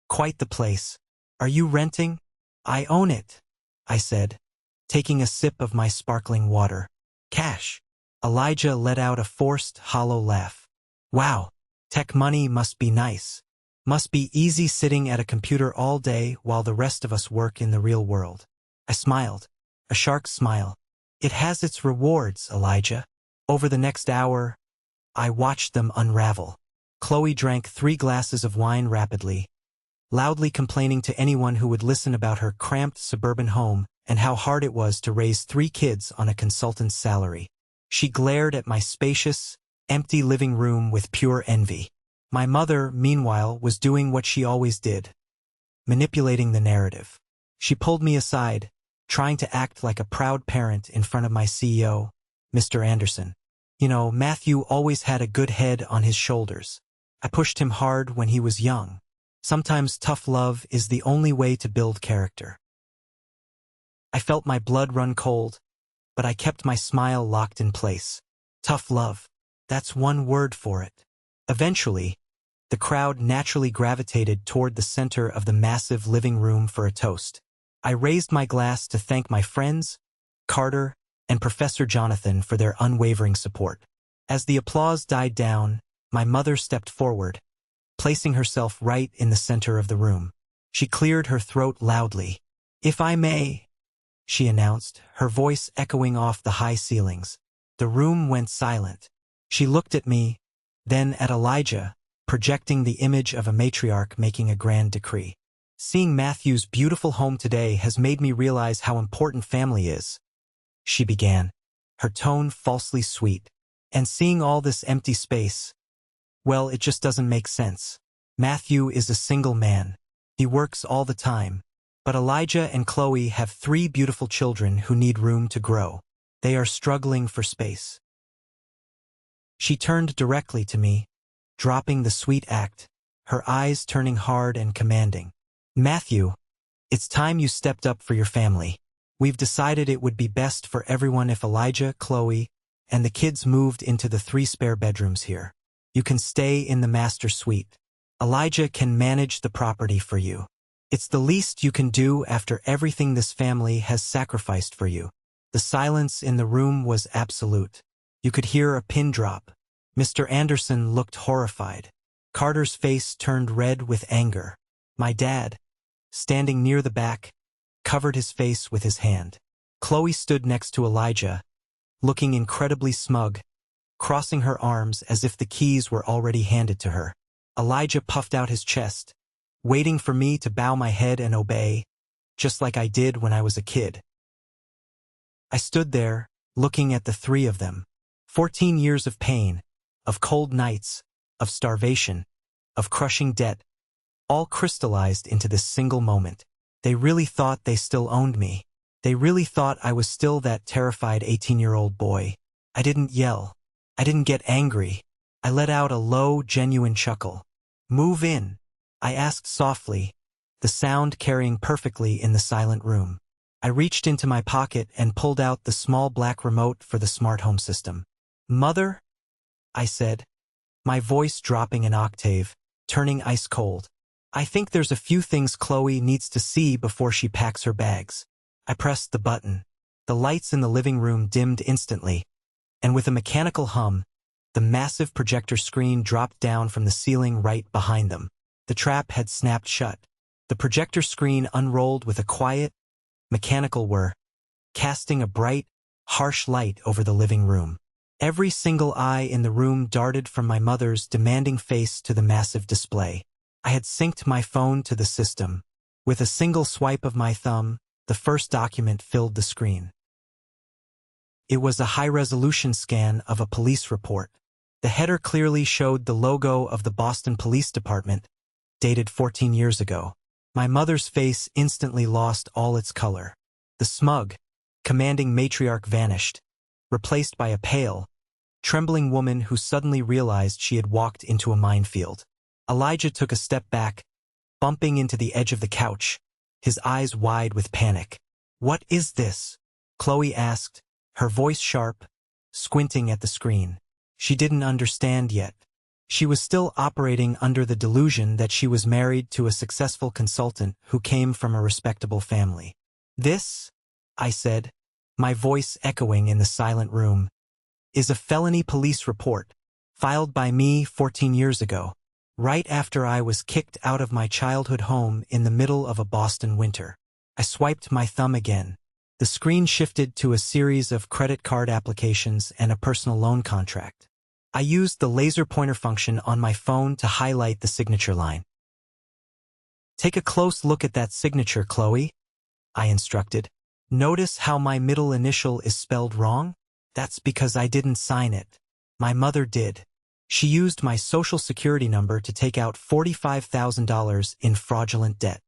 quite the place. Are you renting?" "I own it," I said, taking a sip of my sparkling water. "Cash." Elijah let out a forced, hollow laugh. "Wow, tech money must be nice. Must be easy sitting at a computer all day while the rest of us work in the real world." I smiled, a shark's smile. "It has its rewards, Elijah." Over the next hour, I watched them unravel. Chloe drank 3 glasses of wine rapidly, loudly complaining to anyone who would listen about her cramped suburban home and how hard it was to raise 3 kids on a consultant's salary. She glared at my spacious, empty living room with pure envy. My mother, meanwhile, was doing what she always did, manipulating the narrative. She pulled me aside, trying to act like a proud parent in front of my CEO, Mr. Anderson. "You know, Matthew always had a good head on his shoulders. I pushed him hard when he was young. Sometimes tough love is the only way to build character." I felt my blood run cold, but I kept my smile locked in place. Tough love. That's one word for it. Eventually, the crowd naturally gravitated toward the center of the massive living room for a toast. I raised my glass to thank my friends, Carter, and Professor Jonathan for their unwavering support. As the applause died down, my mother stepped forward, placing herself right in the center of the room. She cleared her throat loudly. "If I may," she announced, her voice echoing off the high ceilings. The room went silent. She looked at me, then at Elijah, projecting the image of a matriarch making a grand decree. "Seeing Matthew's beautiful home today has made me realize how important family is," she began, her tone falsely sweet. "And seeing all this empty space, well, it just doesn't make sense. Matthew is a single man. He works all the time. But Elijah and Chloe have 3 beautiful children who need room to grow. They are struggling for space." She turned directly to me, dropping the sweet act, her eyes turning hard and commanding. "Matthew, it's time you stepped up for your family. We've decided it would be best for everyone if Elijah, Chloe, and the kids moved into the 3 spare bedrooms here. You can stay in the master suite. Elijah can manage the property for you. It's the least you can do after everything this family has sacrificed for you." The silence in the room was absolute. You could hear a pin drop. Mr. Anderson looked horrified. Carter's face turned red with anger. My dad, standing near the back, covered his face with his hand. Chloe stood next to Elijah, looking incredibly smug, crossing her arms as if the keys were already handed to her. Elijah puffed out his chest, waiting for me to bow my head and obey, just like I did when I was a kid. I stood there, looking at the three of them. 14 years of pain, of cold nights, of starvation, of crushing debt, all crystallized into this single moment. They really thought they still owned me. They really thought I was still that terrified 18-year-old boy. I didn't yell. I didn't get angry. I let out a low, genuine chuckle. "Move in," I asked softly, the sound carrying perfectly in the silent room. I reached into my pocket and pulled out the small black remote for the smart home system. "Mother?" I said, my voice dropping an octave, turning ice cold. "I think there's a few things Chloe needs to see before she packs her bags." I pressed the button. The lights in the living room dimmed instantly, and with a mechanical hum, the massive projector screen dropped down from the ceiling right behind them. The trap had snapped shut. The projector screen unrolled with a quiet, mechanical whir, casting a bright, harsh light over the living room. Every single eye in the room darted from my mother's demanding face to the massive display. I had synced my phone to the system. With a single swipe of my thumb, the first document filled the screen. It was a high-resolution scan of a police report. The header clearly showed the logo of the Boston Police Department, dated 14 years ago. My mother's face instantly lost all its color. The smug, commanding matriarch vanished, replaced by a pale, trembling woman who suddenly realized she had walked into a minefield. Elijah took a step back, bumping into the edge of the couch, his eyes wide with panic. "What is this?" Chloe asked, her voice sharp, squinting at the screen. She didn't understand yet. She was still operating under the delusion that she was married to a successful consultant who came from a respectable family. "This," I said, my voice echoing in the silent room, "is a felony police report, filed by me 14 years ago, right after I was kicked out of my childhood home in the middle of a Boston winter." I swiped my thumb again. The screen shifted to a series of credit card applications and a personal loan contract. I used the laser pointer function on my phone to highlight the signature line. "Take a close look at that signature, Chloe," I instructed. "Notice how my middle initial is spelled wrong? That's because I didn't sign it. My mother did. She used my social security number to take out $45,000 in fraudulent debt."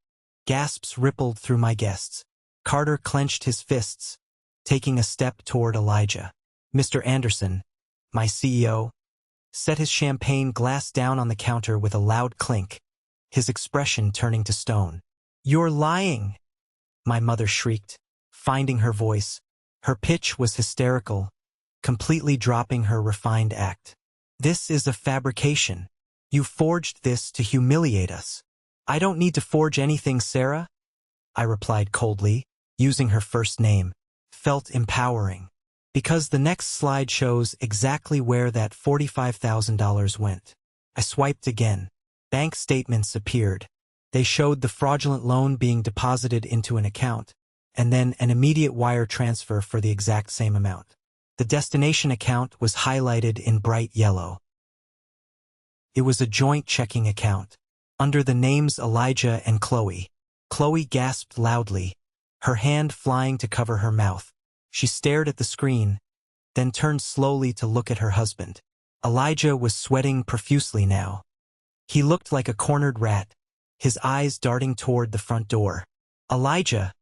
Gasps rippled through my guests. Carter clenched his fists, taking a step toward Elijah. Mr. Anderson, my CEO, set his champagne glass down on the counter with a loud clink, his expression turning to stone. "You're lying!" my mother shrieked, finding her voice. Her pitch was hysterical, completely dropping her refined act. "This is a fabrication. You forged this to humiliate us." "I don't need to forge anything, Sarah," I replied coldly, using her first name. Felt empowering. Because the next slide shows exactly where that $45,000 went. I swiped again. Bank statements appeared. They showed the fraudulent loan being deposited into an account, and then an immediate wire transfer for the exact same amount. The destination account was highlighted in bright yellow. It was a joint checking account, under the names Elijah and Chloe. Chloe gasped loudly, her hand flying to cover her mouth. She stared at the screen, then turned slowly to look at her husband. Elijah was sweating profusely now. He looked like a cornered rat, his eyes darting toward the front door. "Elijah,"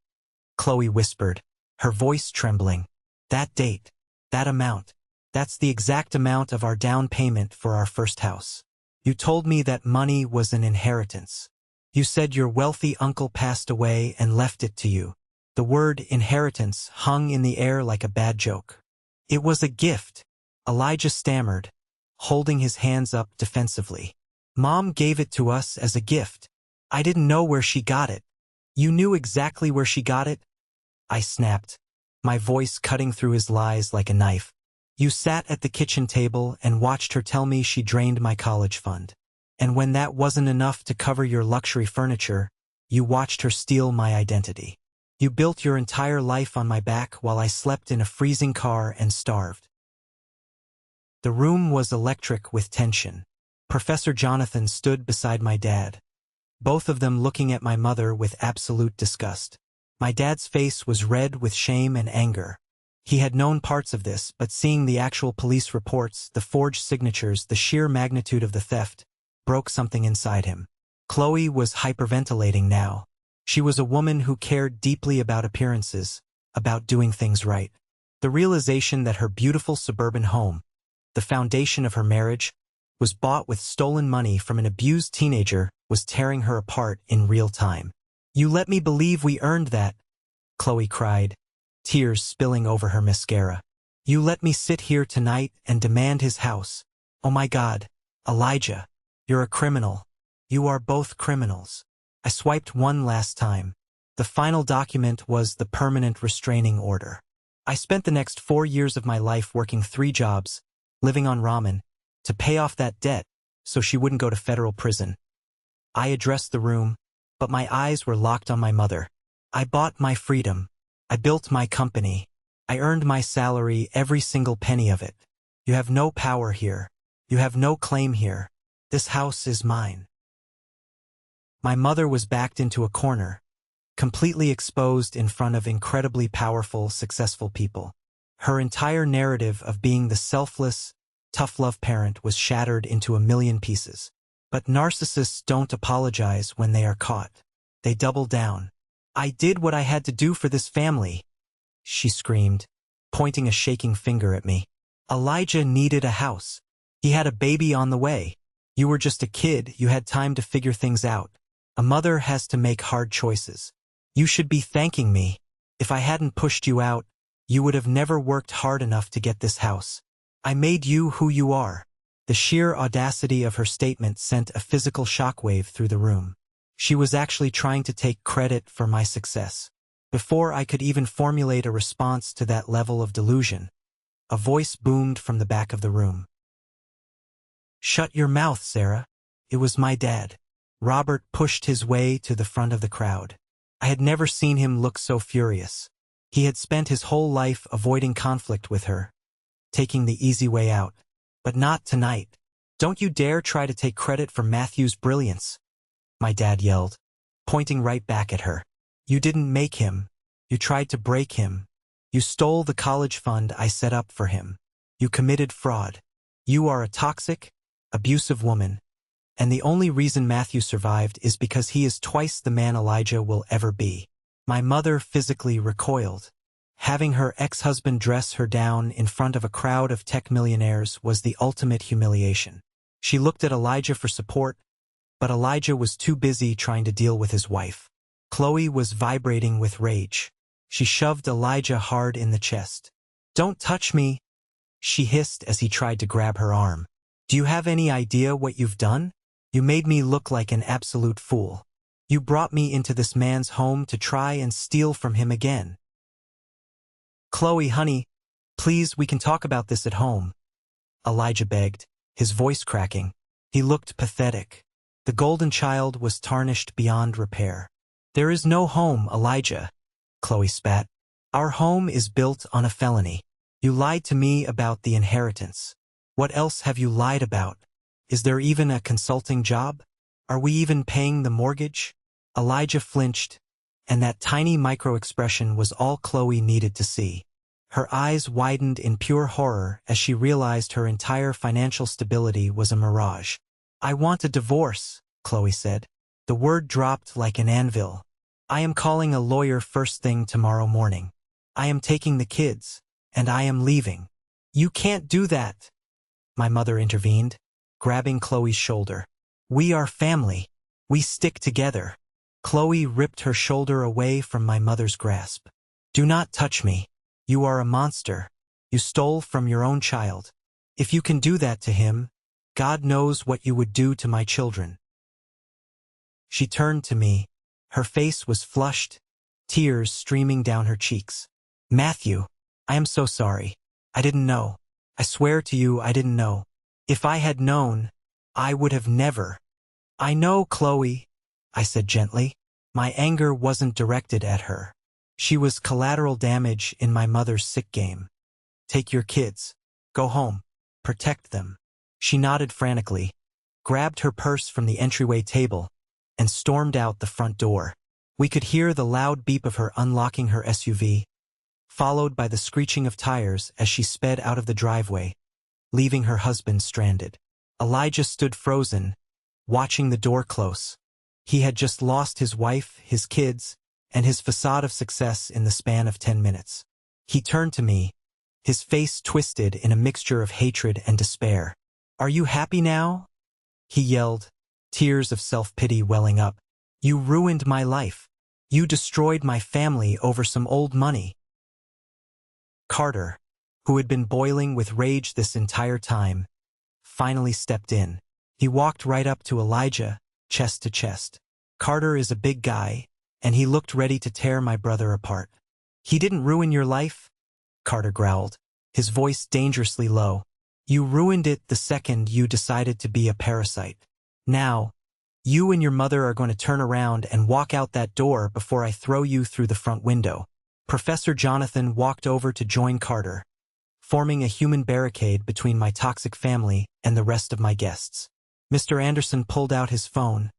Chloe whispered, her voice trembling. "That date, that amount, that's the exact amount of our down payment for our first house. You told me that money was an inheritance. You said your wealthy uncle passed away and left it to you." The word inheritance hung in the air like a bad joke. "It was a gift," Elijah stammered, holding his hands up defensively. "Mom gave it to us as a gift. I didn't know where she got it." "You knew exactly where she got it?" I snapped, my voice cutting through his lies like a knife. "You sat at the kitchen table and watched her tell me she drained my college fund. And when that wasn't enough to cover your luxury furniture, You watched her steal my identity. You built your entire life on my back while I slept in a freezing car and starved. The room was electric with tension. Professor Jonathan stood beside my dad, both of them looking at my mother with absolute disgust. My dad's face was red with shame and anger. He had known parts of this, but seeing the actual police reports, the forged signatures, the sheer magnitude of the theft, broke something inside him. Chloe was hyperventilating now. She was a woman who cared deeply about appearances, about doing things right. The realization that her beautiful suburban home, the foundation of her marriage, was bought with stolen money from an abused teenager was tearing her apart in real time. "You let me believe we earned that," Chloe cried, tears spilling over her mascara. "You let me sit here tonight and demand his house. Oh my God, Elijah, you're a criminal. You are both criminals." I swiped one last time. The final document was the permanent restraining order. I spent the next 4 years of my life working 3 jobs, living on ramen, to pay off that debt so she wouldn't go to federal prison. I addressed the room, but my eyes were locked on my mother. I bought my freedom. I built my company. I earned my salary, every single penny of it. You have no power here. You have no claim here. This house is mine. My mother was backed into a corner, completely exposed in front of incredibly powerful, successful people. Her entire narrative of being the selfless, tough-love parent was shattered into a million pieces. But narcissists don't apologize when they are caught. They double down. "I did what I had to do for this family," she screamed, pointing a shaking finger at me. "Elijah needed a house. He had a baby on the way. You were just a kid, you had time to figure things out. A mother has to make hard choices. You should be thanking me. If I hadn't pushed you out, you would have never worked hard enough to get this house. I made you who you are." The sheer audacity of her statement sent a physical shockwave through the room. She was actually trying to take credit for my success. Before I could even formulate a response to that level of delusion, a voice boomed from the back of the room. "Shut your mouth, Sarah." It was my dad. Robert pushed his way to the front of the crowd. I had never seen him look so furious. He had spent his whole life avoiding conflict with her, taking the easy way out. But not tonight. "Don't you dare try to take credit for Matthew's brilliance," my dad yelled, pointing right back at her. "You didn't make him. You tried to break him. You stole the college fund I set up for him. You committed fraud. You are a toxic, abusive woman. And the only reason Matthew survived is because he is twice the man Elijah will ever be." My mother physically recoiled. Having her ex-husband dress her down in front of a crowd of tech millionaires was the ultimate humiliation. She looked at Elijah for support, but Elijah was too busy trying to deal with his wife. Chloe was vibrating with rage. She shoved Elijah hard in the chest. "Don't touch me," she hissed as he tried to grab her arm. "Do you have any idea what you've done? You made me look like an absolute fool. You brought me into this man's home to try and steal from him again." "Chloe, honey, please, we can talk about this at home," Elijah begged, his voice cracking. He looked pathetic. The golden child was tarnished beyond repair. "There is no home, Elijah," Chloe spat. "Our home is built on a felony. You lied to me about the inheritance. What else have you lied about? Is there even a consulting job? Are we even paying the mortgage?" Elijah flinched, and that tiny micro-expression was all Chloe needed to see. Her eyes widened in pure horror as she realized her entire financial stability was a mirage. "I want a divorce," Chloe said. The word dropped like an anvil. "I am calling a lawyer first thing tomorrow morning. I am taking the kids, and I am leaving." "You can't do that," my mother intervened, grabbing Chloe's shoulder. "We are family. We stick together." Chloe ripped her shoulder away from my mother's grasp. "Do not touch me. You are a monster. You stole from your own child. If you can do that to him, God knows what you would do to my children." She turned to me. Her face was flushed, tears streaming down her cheeks. "Matthew, I am so sorry. I didn't know. I swear to you I didn't know. If I had known, I would have never." "I know, Chloe," I said gently. My anger wasn't directed at her. She was collateral damage in my mother's sick game. Take your kids. Go home. Protect them. She nodded frantically, grabbed her purse from the entryway table, and stormed out the front door. We could hear the loud beep of her unlocking her SUV, followed by the screeching of tires as she sped out of the driveway, leaving her husband stranded. Elijah stood frozen, watching the door close. He had just lost his wife, his kids, and his facade of success in the span of 10 minutes. He turned to me, his face twisted in a mixture of hatred and despair. "Are you happy now?" he yelled, tears of self-pity welling up. "You ruined my life. You destroyed my family over some old money." Carter, who had been boiling with rage this entire time, finally stepped in. He walked right up to Elijah, chest to chest. Carter is a big guy, and he looked ready to tear my brother apart. "He didn't ruin your life," Carter growled, his voice dangerously low. "You ruined it the second you decided to be a parasite. Now, you and your mother are going to turn around and walk out that door before I throw you through the front window." Professor Jonathan walked over to join Carter, forming a human barricade between my toxic family and the rest of my guests. Mr. Anderson pulled out his phone,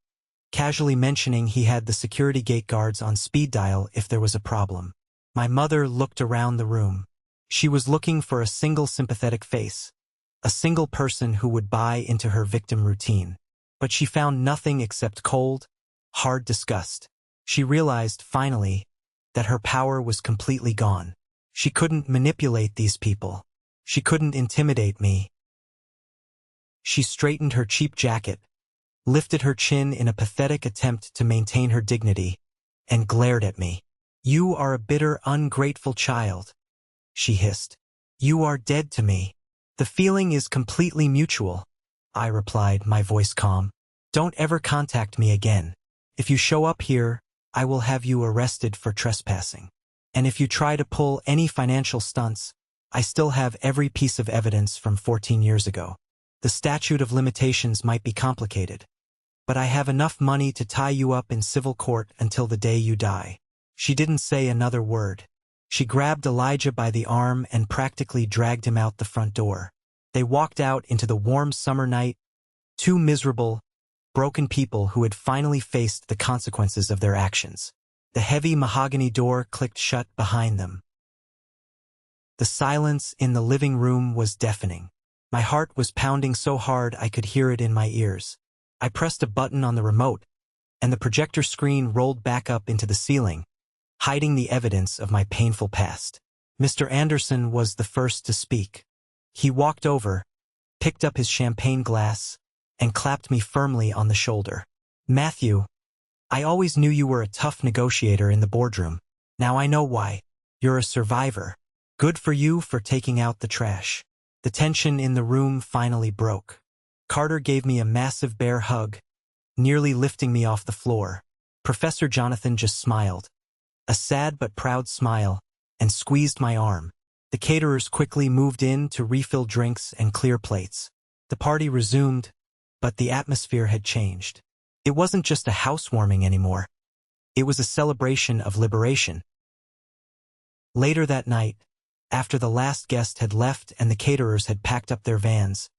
casually mentioning he had the security gate guards on speed dial if there was a problem. My mother looked around the room. She was looking for a single sympathetic face, a single person who would buy into her victim routine. But she found nothing except cold, hard disgust. She realized, finally, that her power was completely gone. She couldn't manipulate these people. She couldn't intimidate me. She straightened her cheap jacket, lifted her chin in a pathetic attempt to maintain her dignity, and glared at me. "You are a bitter, ungrateful child," she hissed. "You are dead to me." "The feeling is completely mutual," I replied, my voice calm. "Don't ever contact me again. If you show up here, I will have you arrested for trespassing. And if you try to pull any financial stunts, I still have every piece of evidence from 14 years ago. The statute of limitations might be complicated, but I have enough money to tie you up in civil court until the day you die." She didn't say another word. She grabbed Elijah by the arm and practically dragged him out the front door. They walked out into the warm summer night, two miserable, broken people who had finally faced the consequences of their actions. The heavy mahogany door clicked shut behind them. The silence in the living room was deafening. My heart was pounding so hard I could hear it in my ears. I pressed a button on the remote, and the projector screen rolled back up into the ceiling, hiding the evidence of my painful past. Mr. Anderson was the first to speak. He walked over, picked up his champagne glass, and clapped me firmly on the shoulder. "Matthew, I always knew you were a tough negotiator in the boardroom. Now I know why. You're a survivor. Good for you for taking out the trash." The tension in the room finally broke. Carter gave me a massive bear hug, nearly lifting me off the floor. Professor Jonathan just smiled, a sad but proud smile, and squeezed my arm. The caterers quickly moved in to refill drinks and clear plates. The party resumed, but the atmosphere had changed. It wasn't just a housewarming anymore. It was a celebration of liberation. Later that night, after the last guest had left and the caterers had packed up their vans,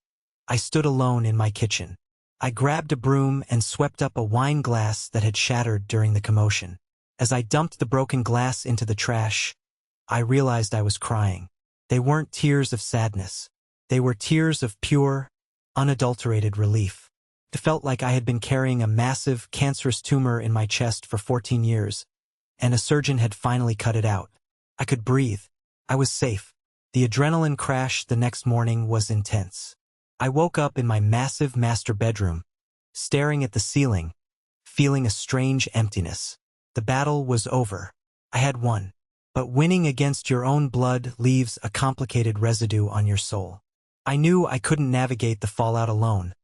I stood alone in my kitchen. I grabbed a broom and swept up a wine glass that had shattered during the commotion. As I dumped the broken glass into the trash, I realized I was crying. They weren't tears of sadness. They were tears of pure, unadulterated relief. It felt like I had been carrying a massive, cancerous tumor in my chest for 14 years, and a surgeon had finally cut it out. I could breathe. I was safe. The adrenaline crash the next morning was intense. I woke up in my massive master bedroom, staring at the ceiling, feeling a strange emptiness. The battle was over. I had won. But winning against your own blood leaves a complicated residue on your soul. I knew I couldn't navigate the fallout alone,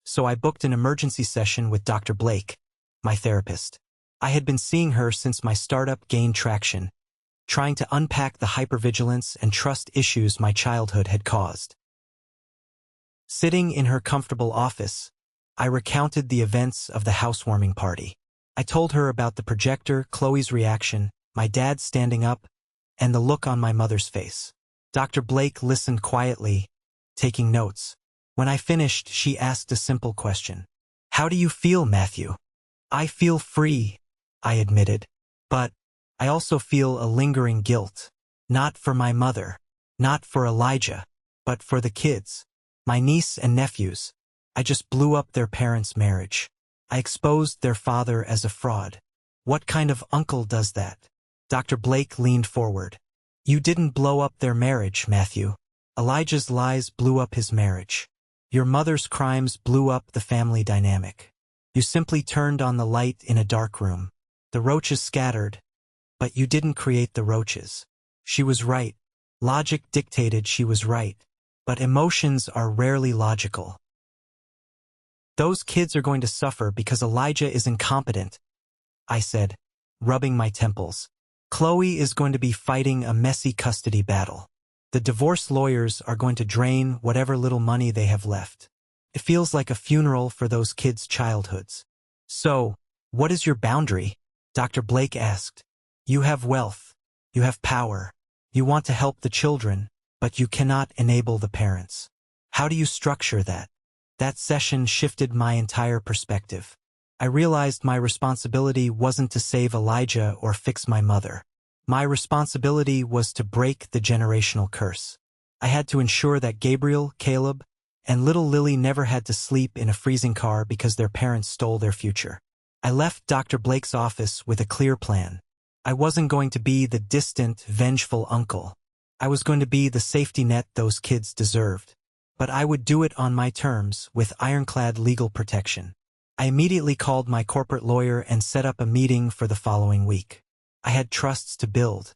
so I booked an emergency session with Dr. Blake, my therapist. I had been seeing her since my startup gained traction, trying to unpack the hypervigilance and trust issues my childhood had caused. Sitting in her comfortable office, I recounted the events of the housewarming party. I told her about the projector, Chloe's reaction, my dad standing up, and the look on my mother's face. Dr. Blake listened quietly, taking notes. When I finished, she asked a simple question. How do you feel, Matthew? I feel free, I admitted. But I also feel a lingering guilt. Not for my mother, not for Elijah, but for the kids, my niece and nephews. I just blew up their parents' marriage. I exposed their father as a fraud. What kind of uncle does that? Dr. Blake leaned forward. You didn't blow up their marriage, Matthew. Elijah's lies blew up his marriage. Your mother's crimes blew up the family dynamic. You simply turned on the light in a dark room. The roaches scattered, but you didn't create the roaches. She was right. Logic dictated she was right. But emotions are rarely logical. Those kids are going to suffer because Elijah is incompetent, I said, rubbing my temples. Chloe is going to be fighting a messy custody battle. The divorce lawyers are going to drain whatever little money they have left. It feels like a funeral for those kids' childhoods. So, what is your boundary? Dr. Blake asked. You have wealth. You have power. You want to help the children, but you cannot enable the parents. How do you structure that? That session shifted my entire perspective. I realized my responsibility wasn't to save Elijah or fix my mother. My responsibility was to break the generational curse. I had to ensure that Gabriel, Caleb, and little Lily never had to sleep in a freezing car because their parents stole their future. I left Dr. Blake's office with a clear plan. I wasn't going to be the distant, vengeful uncle. I was going to be the safety net those kids deserved. But I would do it on my terms, with ironclad legal protection. I immediately called my corporate lawyer and set up a meeting for the following week. I had trusts to build.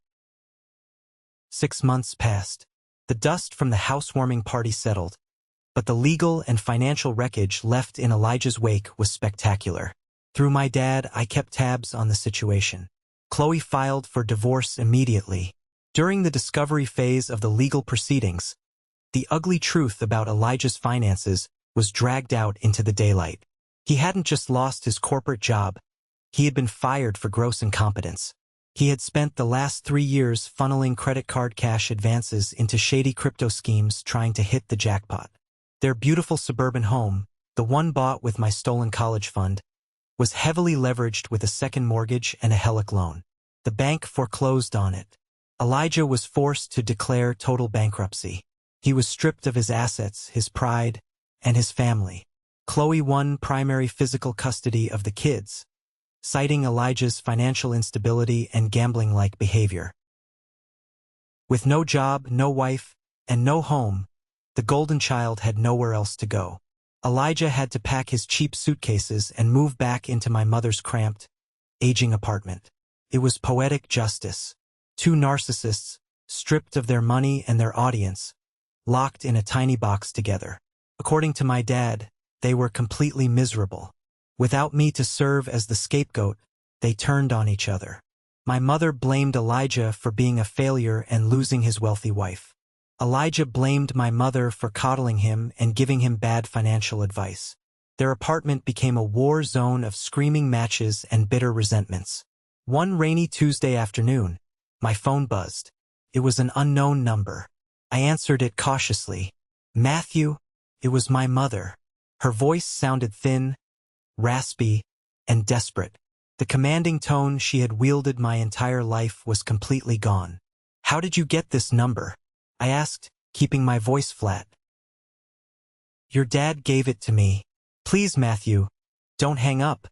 6 months passed. The dust from the housewarming party settled, but the legal and financial wreckage left in Elijah's wake was spectacular. Through my dad, I kept tabs on the situation. Chloe filed for divorce immediately. During the discovery phase of the legal proceedings, the ugly truth about Elijah's finances was dragged out into the daylight. He hadn't just lost his corporate job, he had been fired for gross incompetence. He had spent the last 3 years funneling credit card cash advances into shady crypto schemes trying to hit the jackpot. Their beautiful suburban home, the one bought with my stolen college fund, was heavily leveraged with a second mortgage and a HELOC loan. The bank foreclosed on it. Elijah was forced to declare total bankruptcy. He was stripped of his assets, his pride, and his family. Chloe won primary physical custody of the kids, citing Elijah's financial instability and gambling-like behavior. With no job, no wife, and no home, the golden child had nowhere else to go. Elijah had to pack his cheap suitcases and move back into my mother's cramped, aging apartment. It was poetic justice. 2 narcissists, stripped of their money and their audience, locked in a tiny box together. According to my dad, they were completely miserable. Without me to serve as the scapegoat, they turned on each other. My mother blamed Elijah for being a failure and losing his wealthy wife. Elijah blamed my mother for coddling him and giving him bad financial advice. Their apartment became a war zone of screaming matches and bitter resentments. One rainy Tuesday afternoon, my phone buzzed. It was an unknown number. I answered it cautiously. Matthew, it was my mother. Her voice sounded thin, raspy, and desperate. The commanding tone she had wielded my entire life was completely gone. How did you get this number? I asked, keeping my voice flat. Your dad gave it to me. Please, Matthew, don't hang up,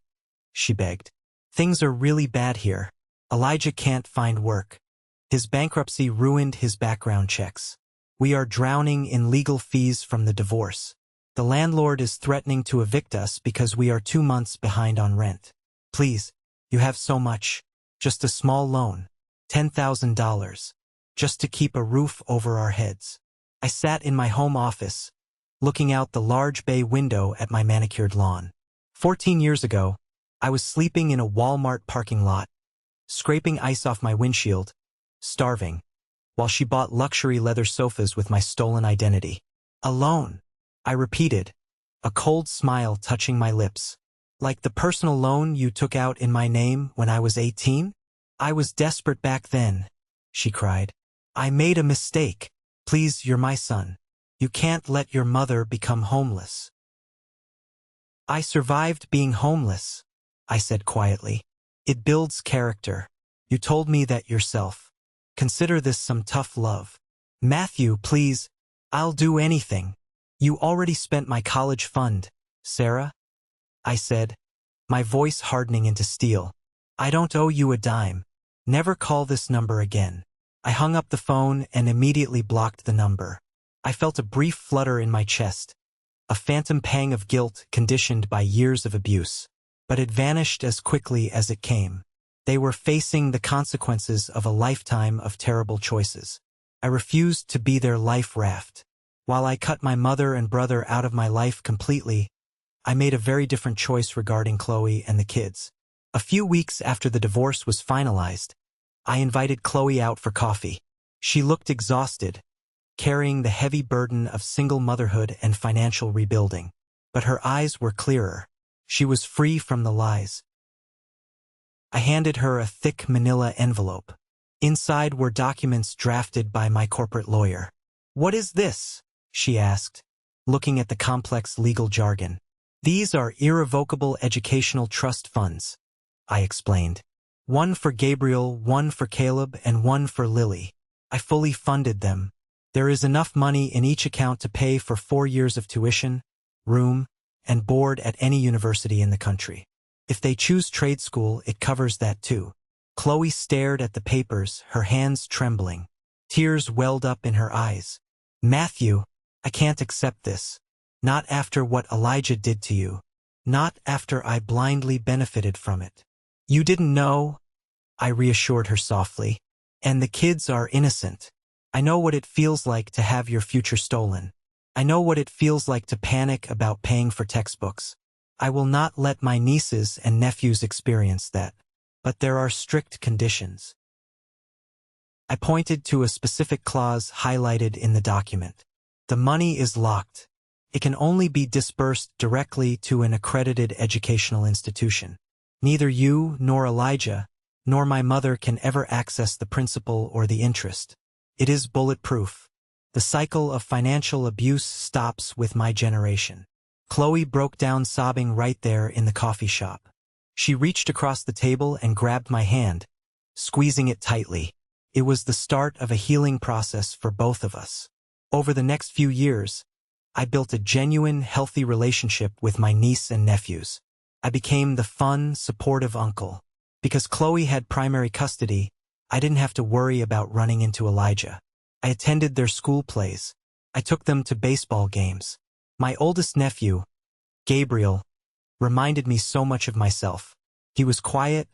she begged. Things are really bad here. Elijah can't find work. His bankruptcy ruined his background checks. We are drowning in legal fees from the divorce. The landlord is threatening to evict us because we are 2 months behind on rent. Please, you have so much. Just a small loan. $10,000. Just to keep a roof over our heads. I sat in my home office, looking out the large bay window at my manicured lawn. 14 years ago, I was sleeping in a Walmart parking lot, scraping ice off my windshield, starving, while she bought luxury leather sofas with my stolen identity. Alone, I repeated, a cold smile touching my lips. Like the personal loan you took out in my name when I was 18? I was desperate back then, she cried. I made a mistake. Please, you're my son. You can't let your mother become homeless. I survived being homeless, I said quietly. It builds character. You told me that yourself. Consider this some tough love. Matthew, please, I'll do anything. You already spent my college fund, Sarah, I said, my voice hardening into steel. I don't owe you a dime. Never call this number again. I hung up the phone and immediately blocked the number. I felt a brief flutter in my chest, a phantom pang of guilt conditioned by years of abuse. But it vanished as quickly as it came. They were facing the consequences of a lifetime of terrible choices. I refused to be their life raft. While I cut my mother and brother out of my life completely, I made a very different choice regarding Chloe and the kids. A few weeks after the divorce was finalized, I invited Chloe out for coffee. She looked exhausted, carrying the heavy burden of single motherhood and financial rebuilding. But her eyes were clearer. She was free from the lies. I handed her a thick manila envelope. Inside were documents drafted by my corporate lawyer. What is this? She asked, looking at the complex legal jargon. These are irrevocable educational trust funds, I explained. One for Gabriel, one for Caleb, and one for Lily. I fully funded them. There is enough money in each account to pay for 4 years of tuition, room, and board at any university in the country. If they choose trade school, it covers that too. Chloe stared at the papers, her hands trembling. Tears welled up in her eyes. Matthew, I can't accept this. Not after what Elijah did to you. Not after I blindly benefited from it. You didn't know, I reassured her softly. And the kids are innocent. I know what it feels like to have your future stolen. I know what it feels like to panic about paying for textbooks. I will not let my nieces and nephews experience that. But there are strict conditions. I pointed to a specific clause highlighted in the document. The money is locked. It can only be disbursed directly to an accredited educational institution. Neither you, nor Elijah, nor my mother can ever access the principal or the interest. It is bulletproof. The cycle of financial abuse stops with my generation. Chloe broke down sobbing right there in the coffee shop. She reached across the table and grabbed my hand, squeezing it tightly. It was the start of a healing process for both of us. Over the next few years, I built a genuine, healthy relationship with my niece and nephews. I became the fun, supportive uncle. Because Chloe had primary custody, I didn't have to worry about running into Elijah. I attended their school plays. I took them to baseball games. My oldest nephew, Gabriel, reminded me so much of myself. He was quiet,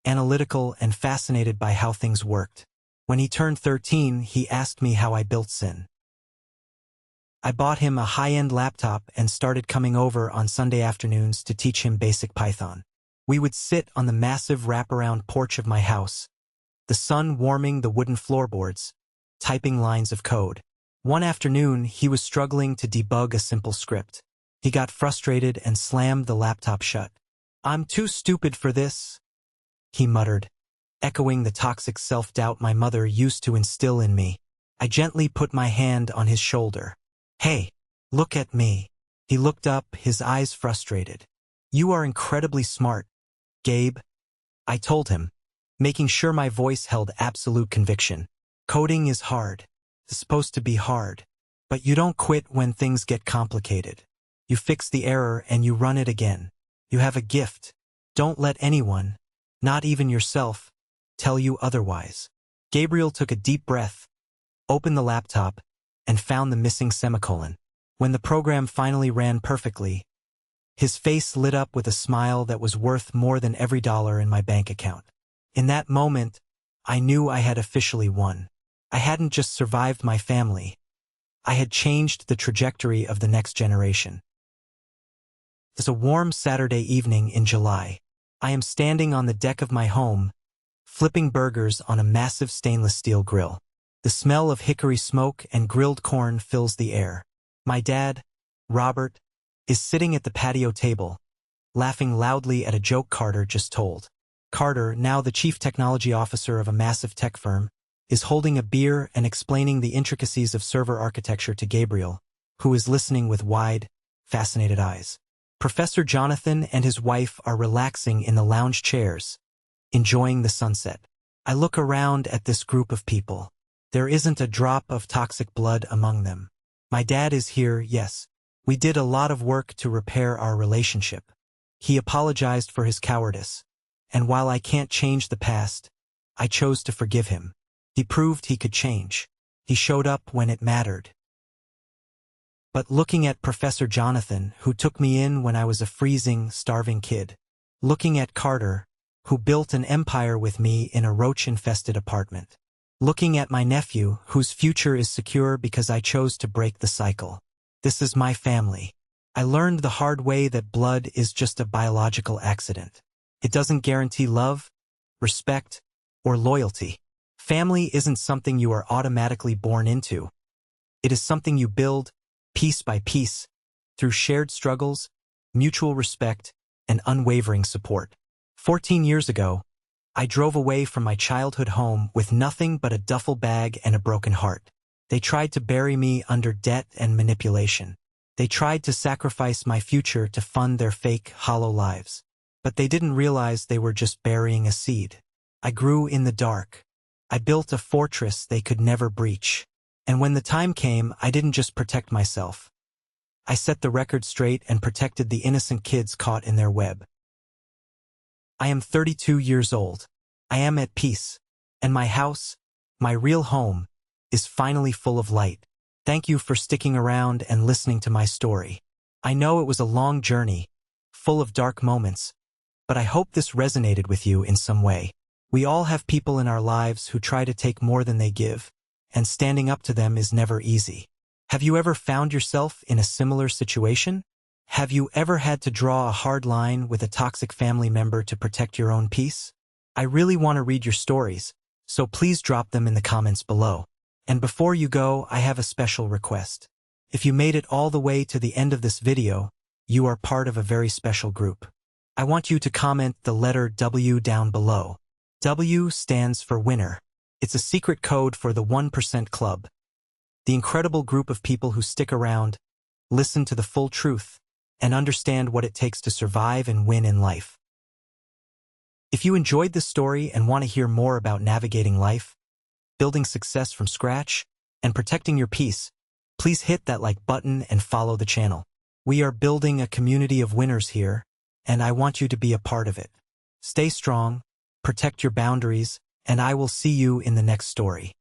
analytical, and fascinated by how things worked. When he turned 13, he asked me how I built Sin. I bought him a high-end laptop and started coming over on Sunday afternoons to teach him basic Python. We would sit on the massive wraparound porch of my house, the sun warming the wooden floorboards, typing lines of code. One afternoon, he was struggling to debug a simple script. He got frustrated and slammed the laptop shut. "I'm too stupid for this," he muttered, echoing the toxic self-doubt my mother used to instill in me. I gently put my hand on his shoulder. "Hey, look at me." He looked up, his eyes frustrated. "You are incredibly smart, Gabe," I told him, making sure my voice held absolute conviction. "Coding is hard. It's supposed to be hard. But you don't quit when things get complicated. You fix the error and you run it again. You have a gift. Don't let anyone, not even yourself, tell you otherwise." Gabriel took a deep breath, opened the laptop, and found the missing semicolon. When the program finally ran perfectly, his face lit up with a smile that was worth more than every dollar in my bank account. In that moment, I knew I had officially won. I hadn't just survived my family. I had changed the trajectory of the next generation. It's a warm Saturday evening in July. I am standing on the deck of my home, flipping burgers on a massive stainless steel grill. The smell of hickory smoke and grilled corn fills the air. My dad, Robert, is sitting at the patio table, laughing loudly at a joke Carter just told. Carter, now the chief technology officer of a massive tech firm, is holding a beer and explaining the intricacies of server architecture to Gabriel, who is listening with wide, fascinated eyes. Professor Jonathan and his wife are relaxing in the lounge chairs, enjoying the sunset. I look around at this group of people. There isn't a drop of toxic blood among them. My dad is here, yes. We did a lot of work to repair our relationship. He apologized for his cowardice, and while I can't change the past, I chose to forgive him. He proved he could change. He showed up when it mattered. But looking at Professor Jonathan, who took me in when I was a freezing, starving kid. Looking at Carter, who built an empire with me in a roach-infested apartment. Looking at my nephew, whose future is secure because I chose to break the cycle. This is my family. I learned the hard way that blood is just a biological accident. It doesn't guarantee love, respect, or loyalty. Family isn't something you are automatically born into. It is something you build, piece by piece, through shared struggles, mutual respect, and unwavering support. 14 years ago, I drove away from my childhood home with nothing but a duffel bag and a broken heart. They tried to bury me under debt and manipulation. They tried to sacrifice my future to fund their fake, hollow lives. But they didn't realize they were just burying a seed. I grew in the dark. I built a fortress they could never breach. And when the time came, I didn't just protect myself. I set the record straight and protected the innocent kids caught in their web. I am 32 years old. I am at peace. And my house, my real home, is finally full of light. Thank you for sticking around and listening to my story. I know it was a long journey, full of dark moments, but I hope this resonated with you in some way. We all have people in our lives who try to take more than they give, and standing up to them is never easy. Have you ever found yourself in a similar situation? Have you ever had to draw a hard line with a toxic family member to protect your own peace? I really want to read your stories, so please drop them in the comments below. And before you go, I have a special request. If you made it all the way to the end of this video, you are part of a very special group. I want you to comment the letter W down below. W stands for winner. It's a secret code for the 1% Club. The incredible group of people who stick around, listen to the full truth, and understand what it takes to survive and win in life. If you enjoyed this story and want to hear more about navigating life, building success from scratch, and protecting your peace, please hit that like button and follow the channel. We are building a community of winners here, and I want you to be a part of it. Stay strong, protect your boundaries, and I will see you in the next story.